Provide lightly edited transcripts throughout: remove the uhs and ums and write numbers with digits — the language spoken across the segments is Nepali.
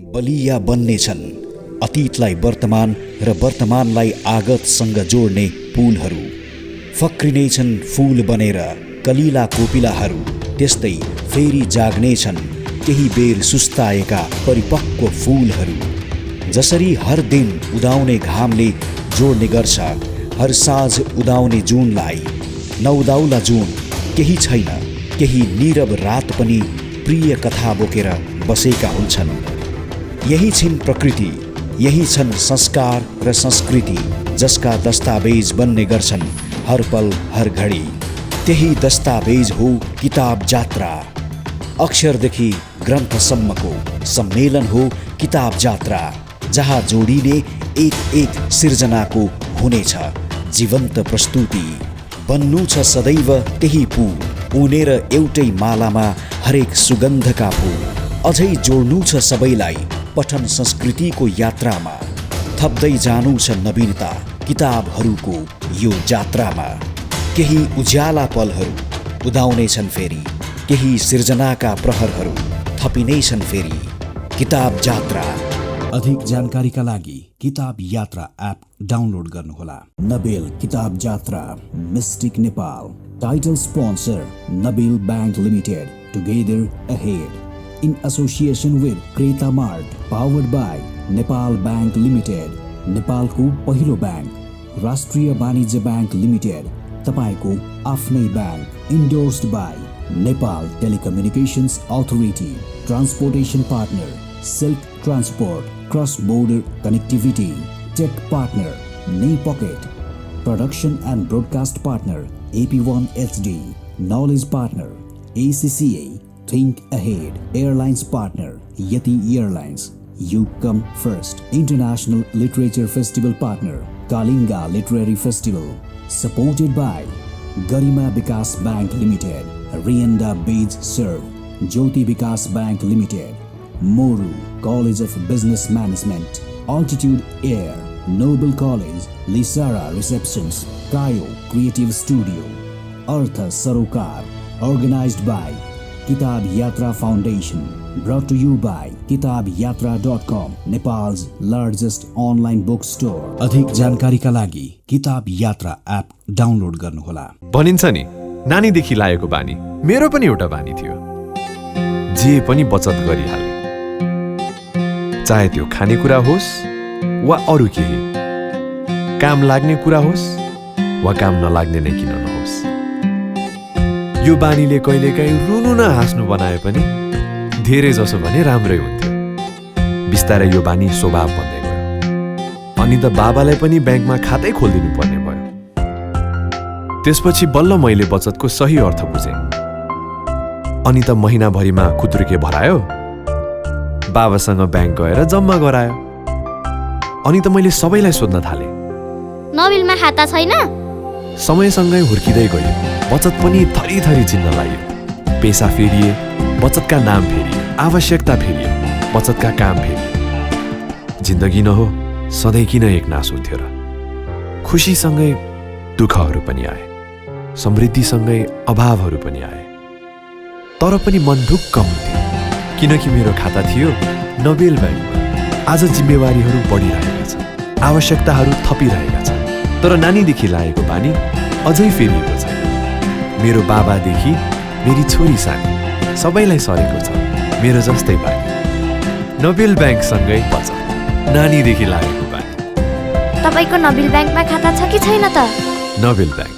बलिया बन्नेछन् अतीतलाई वर्तमान र वर्तमानलाई आगतसँग जोड्ने पुलहरू। फक्रिनेछन् फूल बनेर कलिला कोपिलाहरू, त्यस्तै फेरि जाग्नेछन् केही बेर सुस्ताएका परिपक्व फूलहरू। जसरी हर दिन उदाउने घामले जोड्ने गर्छ हर साँझ उदाउने जुनलाई, नउदाउला जुन केही छैन, केही नीरव रात पनि प्रिय कथा बोकेर बसेका हुन्छन्। यही छिन् प्रकृति, यही छन् संस्कार र संस्कृति, जसका दस्तावेज बन्ने गर्छन् हर पल हर घडी। त्यही दस्तावेज हो किताब जात्रा। अक्षरदेखि ग्रन्थसम्मको सम्मेलन हो किताब जात्रा, जहाँ जोडिने एक एक सिर्जनाको हुनेछ जीवन्त प्रस्तुति। बन्नु छ सदैव त्यही पुल, उनेर एउटै मालामा हरेक सुगन्धका फूल। अझै जोड्नु छ सबैलाई पठन संस्कृतिको यात्रामा, थप्दै जानु छ नवीनता किताबहरूको यो जात्रामा। केही उज्याला पलहरू उदाउनेछन् फेरि, केही सिर्जनाका प्रहरहरू थपिनेछन् फेरि। किताब जात्रा। अधिक जानकारीका लागि किताब यात्रा एप डाउनलोड गर्नुहोला। Nabil Kitab Jatra mystic Nepal. Title sponsor Nabil bank limited, together ahead in association with Kreta mart, powered by Nepal bank limited, नेपालको पहिलो bank. Rastriya Banijya bank limited, तपाईको आफ्नै bank. Endorsed by Nepal telecommunications authority. Transportation partner silk transport, cross border connectivity. Tech partner नी pocket. Production and broadcast partner AP1 HD। Knowledge partner ACCA think ahead. Airlines partner Yeti airlines, you come first. International literature festival partner Kalinga literary festival, supported by Garima Vikas Bank Limited, Rianda Beach Serve, Jyoti Vikas Bank Limited, Moru College of Business Management, Altitude Air, Noble College, Lisara Receptions, Kayo Creative Studio, Artha Sarokar, organized by Kitab Yatra Foundation, brought to you by kitabyatra.com, Nepal's largest online bookstore. अधिक जानकारीका लागि किताब यात्रा एप डाउनलोड गर्नुहोला। भनिन्छ नि, नानीदेखि लागेको बानी मेरो पनि एउटा बानी थियो, जे पनि बचत गरिहाल्ने, चाहे त्यो खानेकुरा होस् वा अरू केही, काम लाग्ने कुरा होस् वा काम नलाग्ने नै किन नहोस्। यो बानीले कहिलेकाहीँ रुनु न हाँस्नु बनाए पनि धेरै जसो भने राम्रै हुन्थ्यो। बिस्तारै यो बानी स्वभाव बन्दै गयो, अनि त बाबालाई पनि ब्याङ्कमा खातै खोलिदिनु पर्ने भयो। त्यसपछि बल्ल मैले बचतको सही अर्थ बुझेँ। अनि त महिनाभरिमा खुद्रुके भरायो, बाबासँग ब्याङ्क गएर जम्मा गरायो। अनि त मैले सबैलाई सोध्न थालेँ, नबिलमा खाता छैन? समयसँगै हुर्किँदै गयो, बचत पनि थरी थरी चिन्न लाग्यो। पेसा फेरिए, बचतका नाम फेरिए, आवश्यकता फेरिए, बचतका काम फेरिए। जिन्दगी न हो सधैँ किन एक नास हुन्थ्यो र? खुसीसँगै दुःखहरू पनि आए, समृद्धिसँगै अभावहरू पनि आए, तर पनि मन ढुक्क हुन्थ्यो, किनकि मेरो खाता थियो नबेल ब्याङ्कमा। आज जिम्मेवारीहरू बढिरहेका छन्, आवश्यकताहरू थपिरहेका छन्, तर नानीदेखि लागेको बानी अझै फेरिएको छैन। मेरो बाबादेखि मेरी छोरी सानी सबैलाई सरेको छ मेरो जस्तै बानी। नबेल ब्याङ्कसँगै बचत, नानीदेखि लागेको बानी। तपाईको नबेल ब्याङ्कमा खाता छ कि छैन त? नबेल ब्याङ्क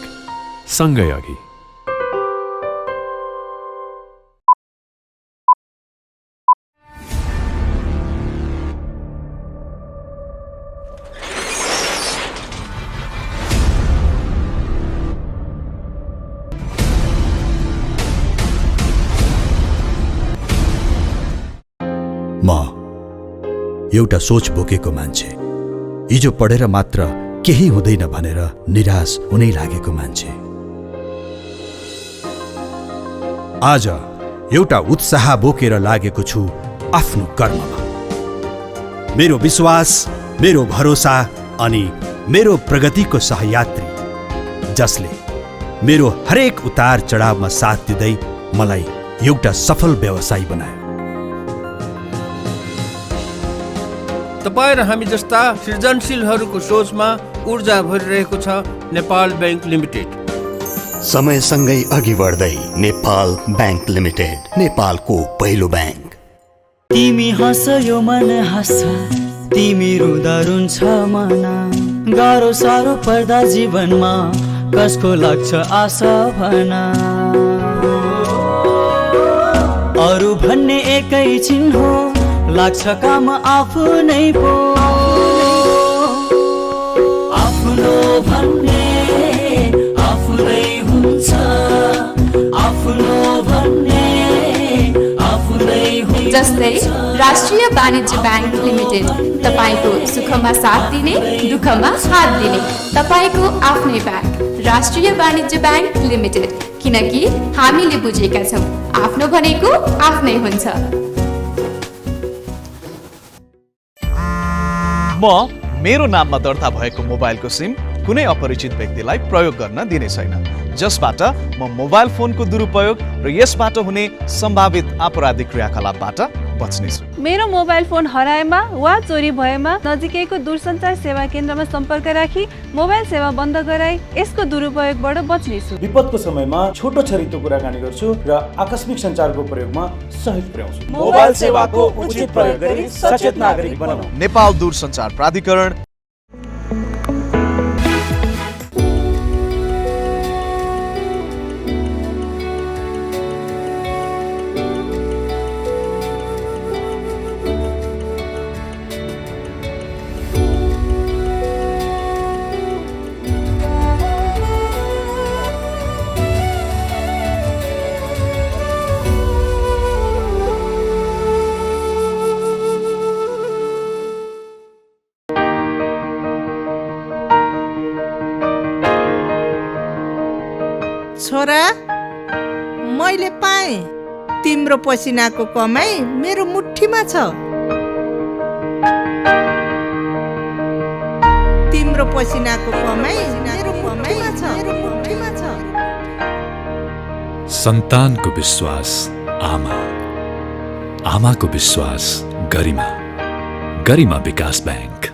सँगै अघि। म एउटा सोच बोकेको मान्छे, हिजो पढेर मात्र केही हुँदैन भनेर निराश हुनै लागेको मान्छे। आज एउटा उत्साह बोकेर लागेको छु आफ्नो कर्ममा। मेरो विश्वास, मेरो भरोसा अनि मेरो प्रगतिको सहयात्री, जसले मेरो हरेक उतार चढावमा साथ दिँदै मलाई एउटा सफल व्यवसायी बनायो। तपाईँ र हामी जस्ता सृजनशीलहरूको सोचमा ऊर्जा भरिरहेको छ नेपाल बैंक लिमिटेड। समयसँगै अघि बढ्दै नेपाल बैंक लिमिटेड, नेपालको पहिलो बैंक। तिमी हाँस यो मन हाँस्छ, तिमी रुँदा रुन्छ मन, गाह्रो साह्रो पर्दा जीवनमा कसको लाग्छ आशा भना, अरू भन्ने एकैछिन हो, लाग्छ काम आफ्नै पो, आफ्नो भन्ने आफूलाई हुन्छ, आफ्नो भन्ने आफूलाई हुन्छ। जस्तै राष्ट्रिय वाणिज्य बैंक लिमिटेड, तपाईको सुखमा साथ दिने, दुःखमा हात दिने, तपाईको आफ्नै bank Rastriya Banijya bank limited, किनकि हामीले बुझेका छौँ आफ्नो भनेको आफ्नै हुन्छ। म मेरो नाममा दर्ता भएको मोबाइलको सिम कुनै अपरिचित व्यक्तिलाई प्रयोग गर्न दिने छैन, जसबाट म मोबाइल फोनको दुरुपयोग र यसबाट हुने सम्भावित आपराधिक क्रियाकलापबाट बच्नेछु। मेरो मोबाइल फोन हराएमा वा चोरी भएमा नजिकैको दूरसञ्चार सेवा केन्द्रमा सम्पर्क राखी मोबाइल सेवा बन्द गराई यसको दुरुपयोगबाट बच्नेछु। विपदको समयमा छोटो छरितो कुराकानी गर्छु र आकस्मिक सञ्चारको प्रयोगमा सहयोग पुर्याउँछु। मोबाइल सेवाको उचित प्रयोग गरी सचेत नागरिक बनाऊ। नेपाल दूरसञ्चार प्राधिकरण। छोरा, मैले पाएँ तिम्रो पसिनाको कमाई मेरो मुठीमा छ, तिम्रो पसिनाको कमाई मेरो मुठीमा छ। सन्तानको विश्वास आमा, आमाको विश्वास गरिमा, गरिमा Bikas bank,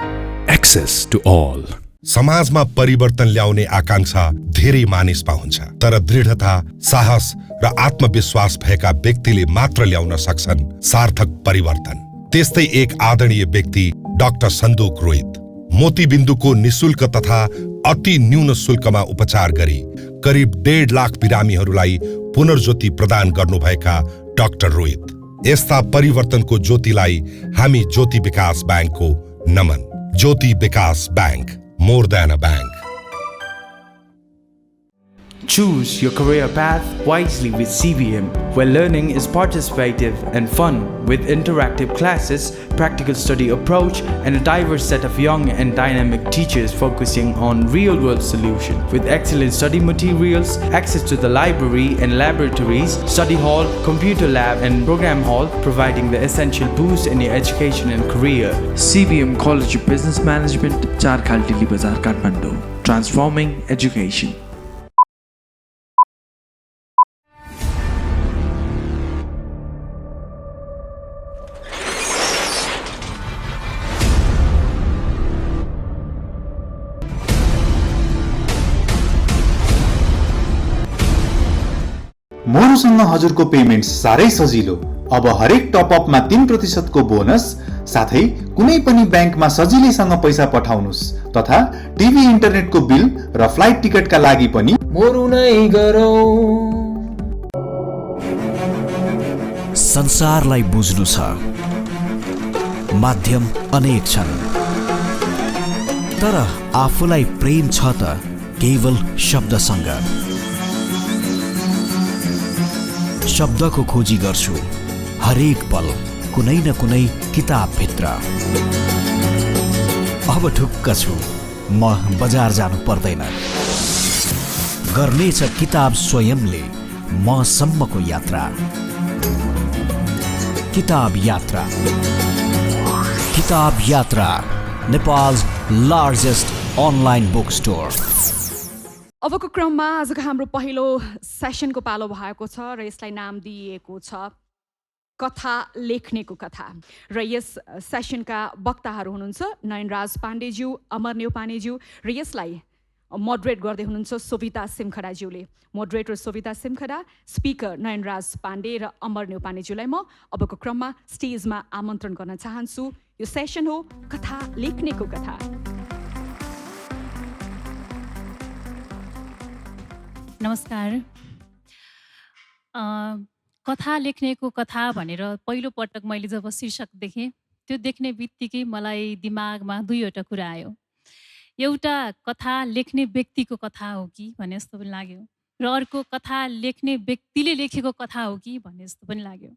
access to all. समाजमा परिवर्तन ल्याउने आकांक्षा धेरै मानिसमा हुन्छ, तर दृढता, साहस र आत्मविश्वास भएका व्यक्तिले मात्र ल्याउन सक्छन् सार्थक परिवर्तन। त्यस्तै एक आदरणीय व्यक्ति डाक्टर सन्दुक रोहित, मोतीबिन्दुको निशुल्क तथा अति न्यून शुल्कमा उपचार गरी करिब 1.5 लाख बिरामीहरूलाई पुनर्ज्योति प्रदान गर्नुभएका डाक्टर रोहित। यस्ता परिवर्तनको ज्योतिलाई हामी ज्योति विकास बैंकको नमन। ज्योति Bikas bank, more than a bank. Choose your career path wisely with CVM, where learning is participative and fun with interactive classes, practical study approach, and a diverse set of young and dynamic teachers focusing on real-world solutions. With excellent study materials, access to the library and laboratories, study hall, computer lab, and program hall, providing the essential boost in your education and career. CVM College of Business Management, Charkhal Dili Bazar, Kathmandu. Transforming education. मोरुसँग हजुरको पेमेन्ट साह्रै सजिलो। अब हरेक टपअपमा 3% को बोनस, साथै कुनै पनि ब्याङ्कमा सजिलैसँग पैसा पठाउनुस्, तथा टिभी इन्टरनेटको बिल र फ्लाइट टिकटका लागि पनि मोरु नै गरौँ। संसारलाई बुझ्नु छ, माध्यम अनेक छन्, तर आफूलाई प्रेम छ त केवल शब्दसँग। शब्दको खोजी गर्छु हरेक पल कुनै न कुनै किताब भित्र। अब ढुक्क छु, म बजार जानु पर्दैन, गर्नेछ किताब स्वयंले म सम्मको यात्रा। किताब यात्रा, किताब यात्रा, नेपाल's largest online bookstore। अबको क्रममा आजको हाम्रो पहिलो सेसनको पालो भएको छ र यसलाई नाम दिइएको छ कथा लेख्नेको कथा र यस सेसनका वक्ताहरू हुनुहुन्छ नयनराज पाण्डेज्यू, अमर न्यौपानेज्यू र यसलाई मोडरेट गर्दै हुनुहुन्छ सोभिता सिमखडाज्यूले। मोडरेटर सोभिता सिमखडा, स्पिकर नयनराज पाण्डे र अमर न्यौपानेज्यूलाई म अबको क्रममा स्टेजमा आमन्त्रण गर्न चाहन्छु। यो सेसन हो कथा लेख्नेको कथा। नमस्कार। कथा लेख्नेको कथा भनेर पहिलोपटक मैले जब शीर्षक देखेँ, त्यो देख्ने बित्तिकै मलाई दिमागमा दुईवटा कुरा आयो। एउटा कथा लेख्ने व्यक्तिको कथा हो कि भन्ने जस्तो पनि लाग्यो र अर्को कथा लेख्ने व्यक्तिले लेखेको कथा हो कि भन्ने जस्तो पनि लाग्यो।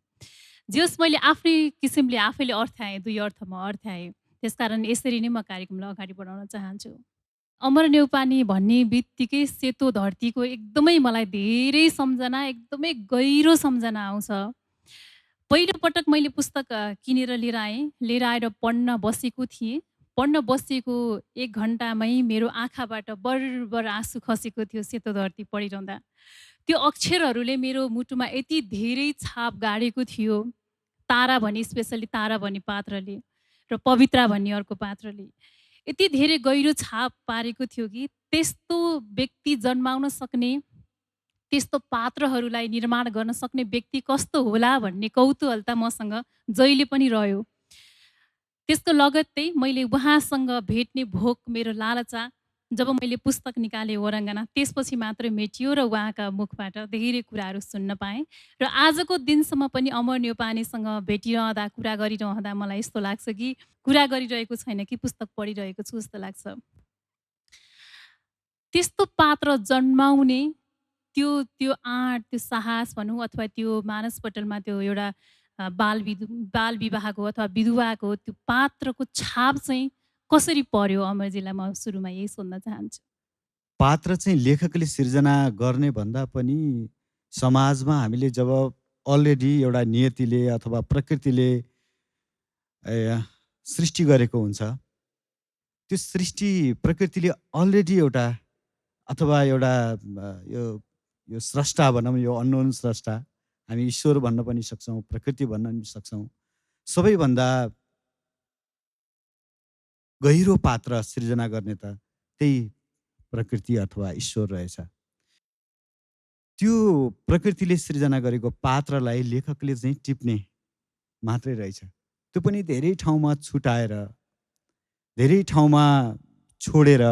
जस मैले आफ्नै किसिमले आफैले अर्थाएँ, दुई अर्थमा अर्थाएँ। त्यसकारण यसरी नै म कार्यक्रमलाई अगाडि बढाउन चाहन्छु। अमर न्यौपाने भन्ने बित्तिकै सेतो धरतीको एकदमै मलाई धेरै सम्झना, एकदमै गहिरो सम्झना आउँछ। पहिलोपटक मैले पुस्तक किनेर लिएर आएर पढ्न बसेको थिएँ। पढ्न बसेको 1 घन्टामै मेरो आँखाबाट बरबर आँसु खसेको थियो सेतो धरती पढिरहँदा। त्यो अक्षरहरूले मेरो मुटुमा यति धेरै छाप गाडेको थियो। तारा भन्ने, स्पेसली तारा भन्ने पात्रले र पवित्रा भन्ने अर्को पात्रले यति धेरै गहिरो छाप पारेको थियो कि त्यस्तो व्यक्ति जन्माउन सक्ने, त्यस्तो पात्रहरूलाई निर्माण गर्न सक्ने व्यक्ति कस्तो होला भन्ने कौतूहलता मसँग जहिले पनि रह्यो। त्यसको लगत्तै मैले उहाँसँग भेट्ने भोक, मेरो लालचा जब मैले पुस्तक निकालेँ वरङ्गना, त्यसपछि मात्रै मेटियो र उहाँका मुखबाट धेरै कुराहरू सुन्न पाएँ। र आजको दिनसम्म पनि अमर न्यौपानेसँग भेटिरहँदा, कुरा गरिरहँदा मलाई यस्तो लाग्छ कि कुरा गरिरहेको छैन कि पुस्तक पढिरहेको छु जस्तो लाग्छ। त्यस्तो पात्र जन्माउने त्यो आँट, त्यो साहस भनौँ अथवा त्यो मानसपटलमा त्यो एउटा बाल विवाहको अथवा विधवाको त्यो पात्रको छाप चाहिँ कसरी पर्यो अमरजीलाई, म सुरुमा यही सोध्न चाहन्छु। पात्र चाहिँ लेखकले सिर्जना गर्ने भन्दा पनि समाजमा हामीले जब अलरेडी एउटा नियतिले अथवा प्रकृतिले सृष्टि गरेको हुन्छ, त्यो सृष्टि प्रकृतिले अलरेडी एउटा अथवा एउटा यो स्रष्टा भनौँ, यो अननोन स्रष्टा, हामी ईश्वर भन्न पनि सक्छौँ, प्रकृति भन्न पनि सक्छौँ, सबैभन्दा गहिरो पात्र सिर्जना गर्ने त त्यही प्रकृति अथवा ईश्वर रहेछ। त्यो प्रकृतिले सिर्जना गरेको पात्रलाई लेखकले चाहिँ टिप्ने मात्रै रहेछ। त्यो पनि धेरै ठाउँमा छुटाएर, धेरै ठाउँमा छोडेर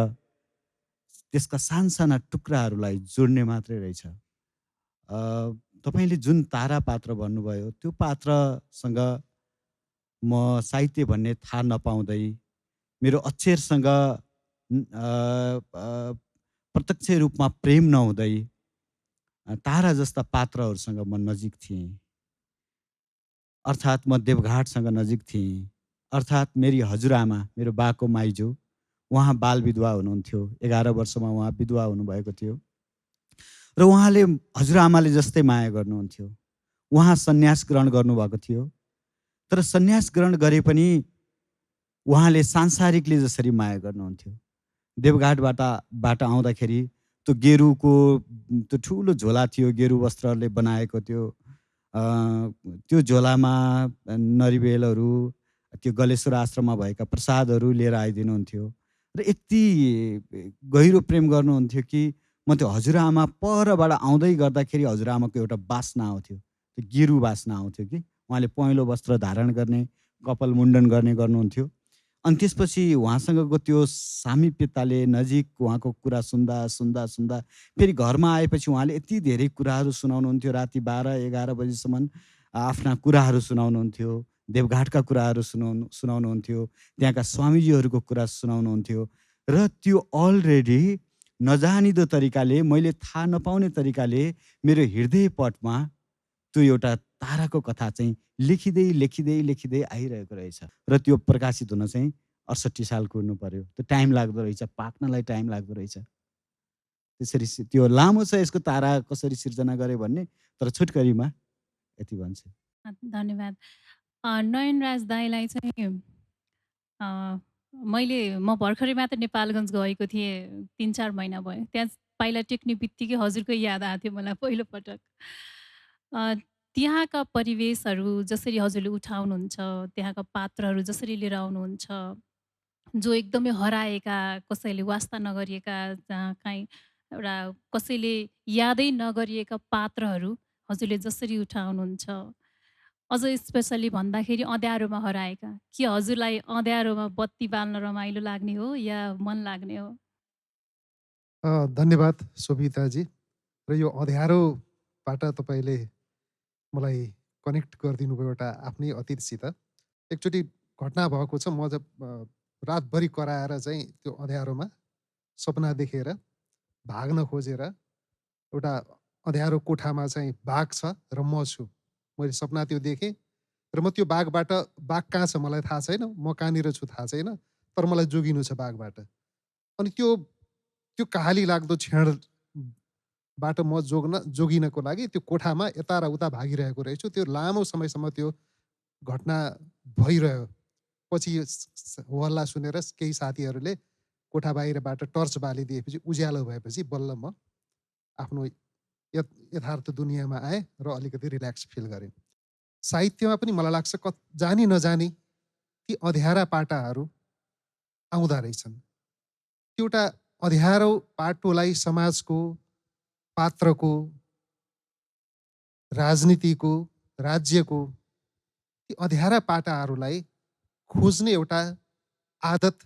त्यसका सानसाना टुक्राहरूलाई जोड्ने मात्रै रहेछ। तपाईँले जुन तारा पात्र भन्नुभयो, त्यो पात्रसँग म साहित्य भन्ने थाहा नपाउँदै, मेरो अक्षरसँग प्रत्यक्ष रूपमा प्रेम नहुँदै तारा जस्ता पात्रहरूसँग म नजिक थिएँ। अर्थात् म देवघाटसँग नजिक थिएँ। अर्थात् मेरी हजुरआमा, मेरो बाको माइजू, उहाँ बाल विधवा हुनुहुन्थ्यो। 11 वर्षमा उहाँ विधवा हुनुभएको थियो र उहाँले हजुरआमाले जस्तै माया गर्नुहुन्थ्यो। उहाँ सन्यास ग्रहण गर्नुभएको थियो, तर सन्यास ग्रहण गरे पनि उहाँले सांसारिकले जसरी माया गर्नुहुन्थ्यो। देवघाटबाट आउँदाखेरि त्यो गेरुको त्यो ठुलो झोला थियो, गेरु वस्त्रले बनाएको त्यो झोलामा नरिवेलहरू, त्यो गलेश्वर आश्रममा भएका प्रसादहरू लिएर आइदिनुहुन्थ्यो र यति गहिरो प्रेम गर्नुहुन्थ्यो कि म त्यो हजुरआमा परबाट आउँदै गर्दाखेरि हजुरआमाको एउटा बास्ना आउँथ्यो, त्यो गेरु बास्ना आउँथ्यो कि उहाँले पहेँलो वस्त्र धारण गर्ने, कपाल मुण्डन गर्ने गर्नुहुन्थ्यो। अनि त्यसपछि उहाँसँगको त्यो सामिप्यताले नजिक उहाँको कुरा सुन्दा सुन्दा सुन्दा फेरि घरमा आएपछि उहाँले यति धेरै कुराहरू सुनाउनुहुन्थ्यो। राति 12-11 बजीसम्म आफ्ना कुराहरू सुनाउनुहुन्थ्यो, देवघाटका कुराहरू सुनाउनुहुन्थ्यो, त्यहाँका स्वामीजीहरूको कुरा सुनाउनुहुन्थ्यो र त्यो अलरेडी नजानिदो तरिकाले, मैले थाहा नपाउने तरिकाले मेरो हृदय पटमा त्यो एउटा ताराको कथा चाहिँ लेखिँदै लेखिँदै लेखिँदै आइरहेको रहेछ। र त्यो प्रकाशित हुन चाहिँ 68 साल कुर्नु पर्यो। त्यो टाइम लाग्दो रहेछ, पाक्नलाई टाइम लाग्दो रहेछ। त्यसरी त्यो लामो छ यसको तारा कसरी सिर्जना गरे भन्ने, तर छुटकरीमा यति भन्छु। धन्यवाद। नयनराज दाइलाई चाहिँ म भर्खरै मात्र नेपालगञ्ज गएको थिएँ, 3-4 महिना भयो। त्यहाँ पाइला टेक्ने बित्तिकै हजुरको याद आएको थियो मलाई पहिलोपटक। त्यहाँका परिवेशहरू जसरी हजुरले उठाउनुहुन्छ, त्यहाँका पात्रहरू जसरी लिएर आउनुहुन्छ, जो एकदमै हराएका, कसैले वास्ता नगरिएका, जहाँ काहीँ एउटा कसैले यादै नगरिएका पात्रहरू हजुरले जसरी उठाउनुहुन्छ, अझ स्पेसली भन्दाखेरि अँध्यारोमा हराएका, के हजुरलाई अँध्यारोमा बत्ती बाल्न रमाइलो लाग्ने हो या मन लाग्ने हो? धन्यवाद शोभिताजी। र यो अँध्यारोबाट तपाईँले मलाई कनेक्ट गरिदिनु भयो एउटा आफ्नै अतीतसित। एकचोटि घटना भएको छ, म जब रातभरि कराएर चाहिँ त्यो अँध्यारोमा सपना देखेर भाग्न खोजेर एउटा अँध्यारो कोठामा चाहिँ बाघ छ र म छु। मैले सपना त्यो देखेँ र म त्यो बाघबाट, बाघ कहाँ छ मलाई थाहा छैन, म कहाँनिर छु थाहा छैन, तर मलाई जोगिनु छ बाघबाट। अनि त्यो कहाली लाग्दो क्षणबाट म जोगिनको लागि त्यो कोठामा यता र उता भागिरहेको रहेछु। त्यो लामो समयसम्म त्यो घटना भइरह्यो। पछि हल्ला सुनेर केही साथीहरूले कोठा बाहिरबाट टर्च बालिदिएपछि उज्यालो भएपछि बल्ल म आफ्नो यथार्थ दुनियाँमा आएँ र अलिकति रिल्याक्स फिल गरेँ। साहित्यमा पनि मलाई लाग्छ जानी नजानी ती अँध्यारा पाटाहरू आउँदा रहेछन्। त्यो एउटा अँध्यारो पाटोलाई समाजको, पात्रको, राजनीतिको, राज्यको ती अँध्यारा पाटाहरूलाई खोज्ने एउटा आदत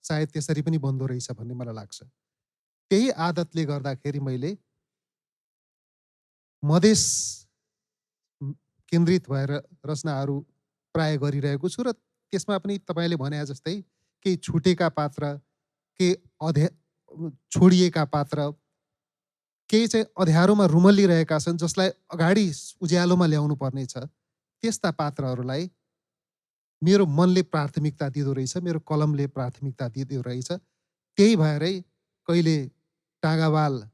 सायद त्यसरी पनि बन्दो रहेछ भन्ने मलाई लाग्छ। त्यही आदतले गर्दाखेरि मैले मधेस केन्द्रित भएर रचनाहरू प्राय गरिरहेको छु र त्यसमा पनि तपाईँले भने जस्तै केही छुटेका पात्र, केही छोडिएका पात्र, केही चाहिँ अँध्यारोमा रुमल्लिरहेका छन् जसलाई अगाडि उज्यालोमा ल्याउनु पर्ने छ। त्यस्ता पात्रहरूलाई मेरो मनले प्राथमिकता दिँदो रहेछ, मेरो कलमले प्राथमिकता दिँदो रहेछ। त्यही भएरै कहिले टाँगावाल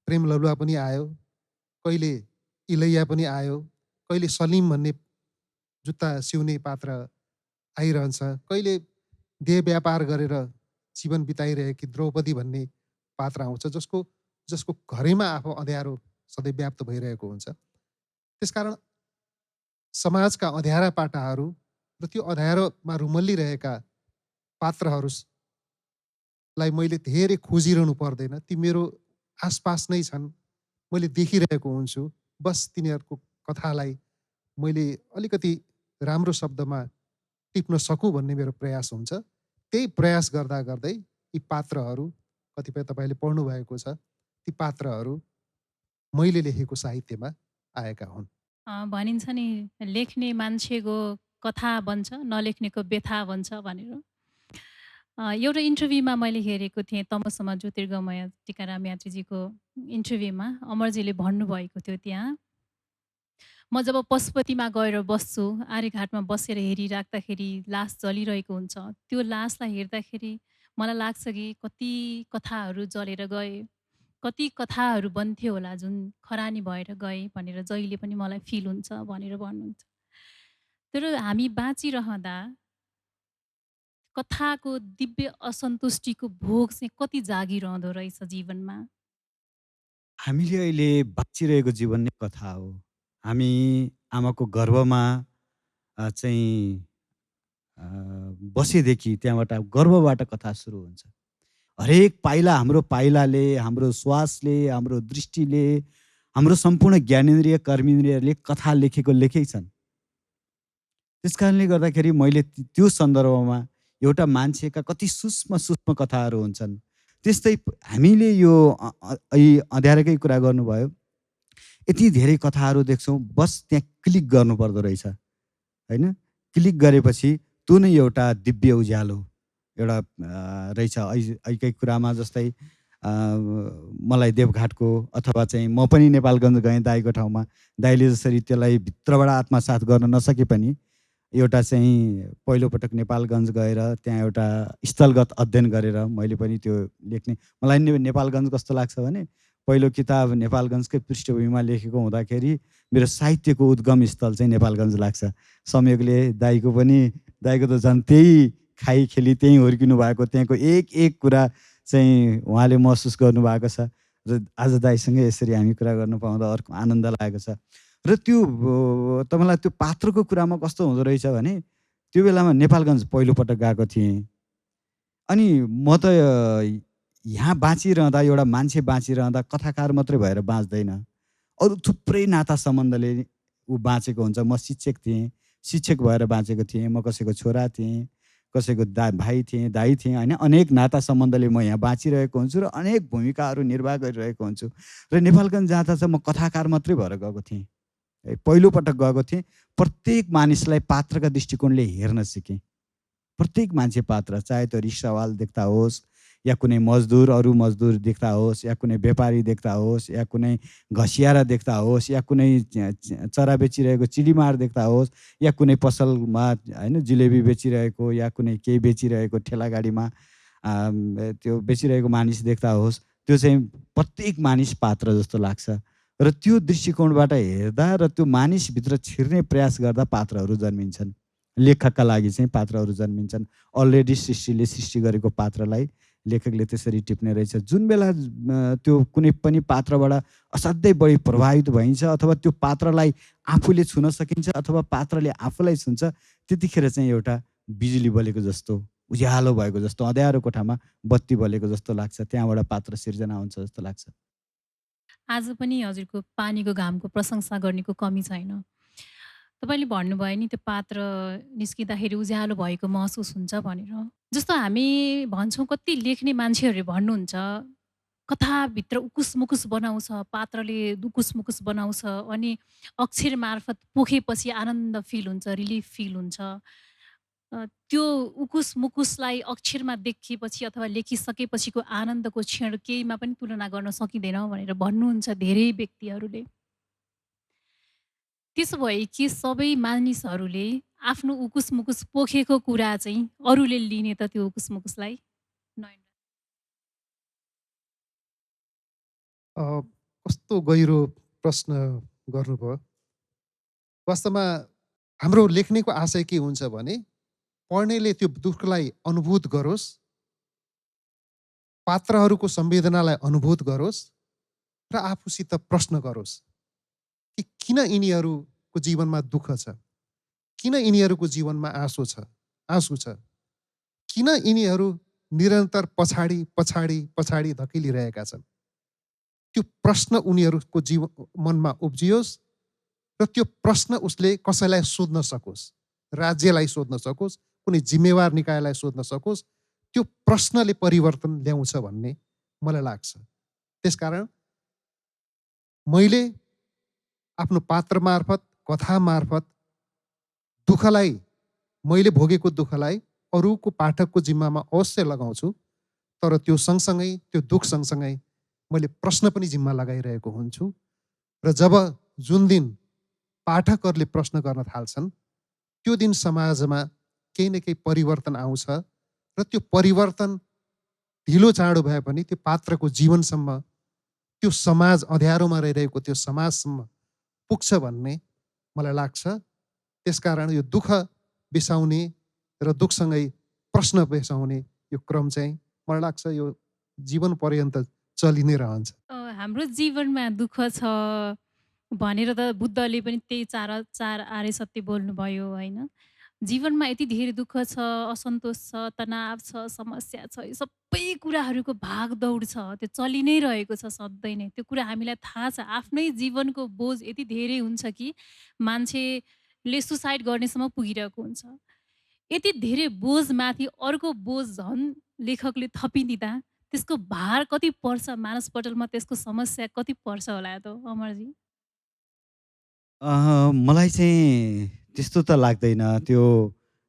प्रेम ललुवा पनि आयो, कहिले इलैया पनि आयो, कहिले सलिम भन्ने जुत्ता सिउने पात्र आइरहन्छ, कहिले देह व्यापार गरेर जीवन बिताइरहेकी द्रौपदी भन्ने पात्र आउँछ जसको घरैमा आफू अँध्यारो सधैँ व्याप्त भइरहेको हुन्छ। त्यसकारण समाजका अँध्यारा पाटाहरू र त्यो अँध्यारोमा रुमल्लिरहेका पात्रहरूलाई मैले धेरै खोजिरहनु पर्दैन। ती मेरो आसपास नै छन्, मैले देखिरहेको हुन्छु। बस तिनीहरूको कथालाई मैले अलिकति राम्रो शब्दमा टिप्न सकूँ भन्ने मेरो प्रयास हुन्छ। त्यही प्रयास गर्दा गर्दै यी पात्रहरू, कतिपय तपाईँले पढ्नु भएको छ, ती पात्रहरू मैले लेखेको साहित्यमा आएका हुन्। भनिन्छ नि, लेख्ने मान्छेको कथा बन्छ, नलेख्नेको व्यथा बन्छ भनेर। एउटा इन्टरभ्यूमा मैले हेरेको थिएँ, तमसमा ज्योतिर्गमय टिकाराम यात्रीजीको इन्टरभ्यूमा अमरजीले भन्नुभएको थियो, त्यहाँ म जब पशुपतिमा गएर बस्छु, आर्यघाटमा बसेर हेरिराख्दाखेरि लास जलिरहेको हुन्छ, त्यो लासलाई हेर्दाखेरि मलाई लाग्छ कि कति कथाहरू जलेर गए, कति कथाहरू बन्थ्यो होला जुन खरानी भएर गए भनेर जहिले पनि मलाई फिल हुन्छ भनेर भन्नुहुन्छ। तर हामी बाँचिरहँदा कथाको दिव्य असन्तुष्टिको भोग चाहिँ कति जागिरहँदो रहेछ जीवनमा। हामीले अहिले बाँचिरहेको जीवन नै कथा हो। हामी आमाको गर्भमा चाहिँ बसेदेखि त्यहाँबाट गर्भबाट कथा सुरु हुन्छ। हरेक पाइला, हाम्रो पाइलाले, हाम्रो श्वासले, हाम्रो दृष्टिले, हाम्रो सम्पूर्ण ज्ञानेन्द्रिय कर्मेन्द्रियले कथा लेखेकै छन्। त्यस कारणले गर्दाखेरि मैले त्यो सन्दर्भमा एउटा मान्छेका कति सूक्ष्म सूक्ष्म कथाहरू हुन्छन्। त्यस्तै हामीले यो अँध्यारोकै कुरा गर्नुभयो, यति धेरै कथाहरू देख्छौँ, बस त्यहाँ क्लिक गर्नुपर्दो रहेछ होइन। क्लिक गरेपछि त्यो नै एउटा दिव्य उज्यालो एउटा रहेछ। अहिलेकै कुरामा जस्तै मलाई देवघाटको अथवा चाहिँ म पनि नेपालगञ्ज गएँ दाइको ठाउँमा, दाइले जसरी त्यसलाई भित्रबाट आत्मसात गर्न नसके पनि एउटा चाहिँ पहिलोपटक नेपालगञ्ज गएर त्यहाँ एउटा स्थलगत अध्ययन गरेर मैले पनि त्यो लेख्ने। मलाई नेपालगञ्ज कस्तो लाग्छ भने पहिलो किताब नेपालगञ्जकै पृष्ठभूमिमा लेखेको हुँदाखेरि मेरो साहित्यको उद्गम स्थल चाहिँ नेपालगञ्ज लाग्छ। संयोगले दाइको त झन् त्यही खाइ खेली त्यहीँ हुर्किनु भएको, त्यहाँको एक एक कुरा चाहिँ उहाँले महसुस गर्नुभएको छ र आज दाइसँगै यसरी हामी कुरा गर्नु पाउँदा अर्को आनन्द लागेको छ। र त्यो तपाईँलाई त्यो पात्रको कुरामा कस्तो हुँदो रहेछ भने त्यो बेलामा नेपालगञ्ज पहिलोपटक गएको थिएँ। अनि म त यहाँ बाँचिरहँदा एउटा मान्छे बाँचिरहँदा कथाकार मात्रै भएर बाँच्दैन, अरू थुप्रै नाता सम्बन्धले ऊ बाँचेको हुन्छ। म शिक्षक थिएँ, शिक्षक भएर बाँचेको थिएँ, म कसैको छोरा थिएँ, कसैको भाइ थिएँ, दाइ थिएँ होइन। अनेक नाता सम्बन्धले म यहाँ बाँचिरहेको हुन्छु र अनेक भूमिकाहरू निर्वाह गरिरहेको हुन्छु। र नेपालगञ्ज जाँदा चाहिँ म कथाकार मात्रै भएर गएको थिएँ, पहिलोपटक गएको थिएँ। प्रत्येक मानिसलाई पात्रका दृष्टिकोणले हेर्न सिकेँ। प्रत्येक मान्छे पात्र, चाहे त्यो रिक्सावाल देख्दा होस् या कुनै मजदुर, अरू मजदुर देख्दा होस् या कुनै व्यापारी देख्दा होस् या कुनै घसियारा देख्दा होस् या कुनै चरा बेचिरहेको चिडीमार देख्दा होस् या कुनै पसलमा होइन जिलेबी बेचिरहेको या कुनै केही बेचिरहेको ठेलागाडीमा त्यो बेचिरहेको मानिस देख्दा होस्, त्यो चाहिँ प्रत्येक मानिस पात्र जस्तो लाग्छ। र त्यो दृष्टिकोणबाट हेर्दा र त्यो मानिसभित्र छिर्ने प्रयास गर्दा पात्रहरू जन्मिन्छन्। लेखकका लागि चाहिँ पात्रहरू जन्मिन्छन्। अलरेडी सृष्टिले सृष्टि गरेको पात्रलाई लेखकले त्यसरी टिप्ने रहेछ। जुन बेला त्यो कुनै पनि पात्रबाट असाध्यै बढी प्रभावित भइन्छ अथवा त्यो पात्रलाई आफूले छुन सकिन्छ अथवा पात्रले आफूलाई छुन्छ, त्यतिखेर चाहिँ एउटा बिजुली बलेको जस्तो, उज्यालो भएको जस्तो, अँध्यारो कोठामा बत्ती बलेको जस्तो लाग्छ। त्यहाँबाट पात्र सिर्जना हुन्छ जस्तो लाग्छ। आज पनि हजुरको पानीको घामको प्रशंसा गर्नेको कमी छैन। तपाईँले भन्नुभयो नि त्यो पात्र निस्किँदाखेरि उज्यालो भएको महसुस हुन्छ भनेर। जस्तो हामी भन्छौँ, कति लेख्ने मान्छेहरूले भन्नुहुन्छ कथाभित्र उकुस मुकुस बनाउँछ, पात्रले उकुस मुकुस बनाउँछ, अनि अक्षर मार्फत पोखेपछि आनन्द फिल हुन्छ, रिलिफ फिल हुन्छ। त्यो उकुस मुकुसलाई अक्षरमा देखिएपछि अथवा लेखिसकेपछिको आनन्दको क्षण केहीमा पनि तुलना गर्न सकिँदैन भनेर भन्नुहुन्छ धेरै व्यक्तिहरूले। त्यसो भए कि सबै मानिसहरूले आफ्नो उकुस मुकुस पोखेको कुरा चाहिँ अरूले लिने त त्यो उकुस मुकुसलाई? कस्तो गहिरो प्रश्न गर्नुभयो। वास्तवमा हाम्रो लेख्नेको आशय के हुन्छ भने पढ्नेले त्यो दुःखलाई अनुभूत गरोस्, पात्रहरूको संवेदनालाई अनुभूत गरोस् र आफूसित प्रश्न गरोस् कि किन यिनीहरूको जीवनमा दुःख छ, किन यिनीहरूको जीवनमा आँसु छ, किन यिनीहरू निरन्तर पछाडि पछाडि पछाडि धकेलिरहेका छन्। त्यो प्रश्न उनीहरूको मनमा उब्जियोस् र त्यो प्रश्न उसले कसैलाई सोध्न सकोस्, राज्यलाई सोध्न सकोस्, कुनै जिम्मेवार निकायलाई सोध्न सकोस्। त्यो प्रश्नले परिवर्तन ल्याउँछ भन्ने मलाई लाग्छ। त्यसकारण मैले आफ्नो पात्र मार्फत, कथा मार्फत दुःखलाई, मैले भोगेको दुःखलाई अरूको पाठकको जिम्मामा अवश्य लगाउँछु। तर त्यो सँगसँगै, त्यो दुःख सँगसँगै मैले प्रश्न पनि जिम्मा लगाइरहेको हुन्छु। र जब जुन दिन पाठकहरूले प्रश्न गर्न थाल्छन्, त्यो दिन समाजमा केही न केही परिवर्तन आउँछ र त्यो परिवर्तन ढिलो चाँडो भए पनि त्यो पात्रको जीवनसम्म, त्यो समाज अँध्यारोमा रहिरहेको त्यो समाजसम्म पुग्छ भन्ने मलाई लाग्छ। त्यसकारण यो दुःख बिसाउने र दुःखसँगै प्रश्न बिसाउने यो क्रम चाहिँ मलाई लाग्छ यो जीवन पर्यन्त चलि नै रहन्छ। हाम्रो जीवनमा दुःख छ भनेर त बुद्धले पनि त्यही चार आर्य सत्य बोल्नुभयो होइन। जीवनमा यति धेरै दुःख छ, असन्तोष छ, तनाव छ, समस्या छ, यो सबै कुराहरूको भागदौड छ, त्यो चलि नै रहेको छ सधैँ नै। त्यो कुरा हामीलाई थाहा छ। आफ्नै जीवनको बोझ यति धेरै हुन्छ कि मान्छेले सुसाइड गर्नेसम्म पुगिरहेको हुन्छ। यति धेरै बोझमाथि अर्को बोझ झन् लेखकले थपिदिँदा त्यसको भार कति पर्छ मानसपटलमा, त्यसको समस्या कति पर्छ होला त अमरजी? मलाई चाहिँ त्यस्तो त लाग्दैन। त्यो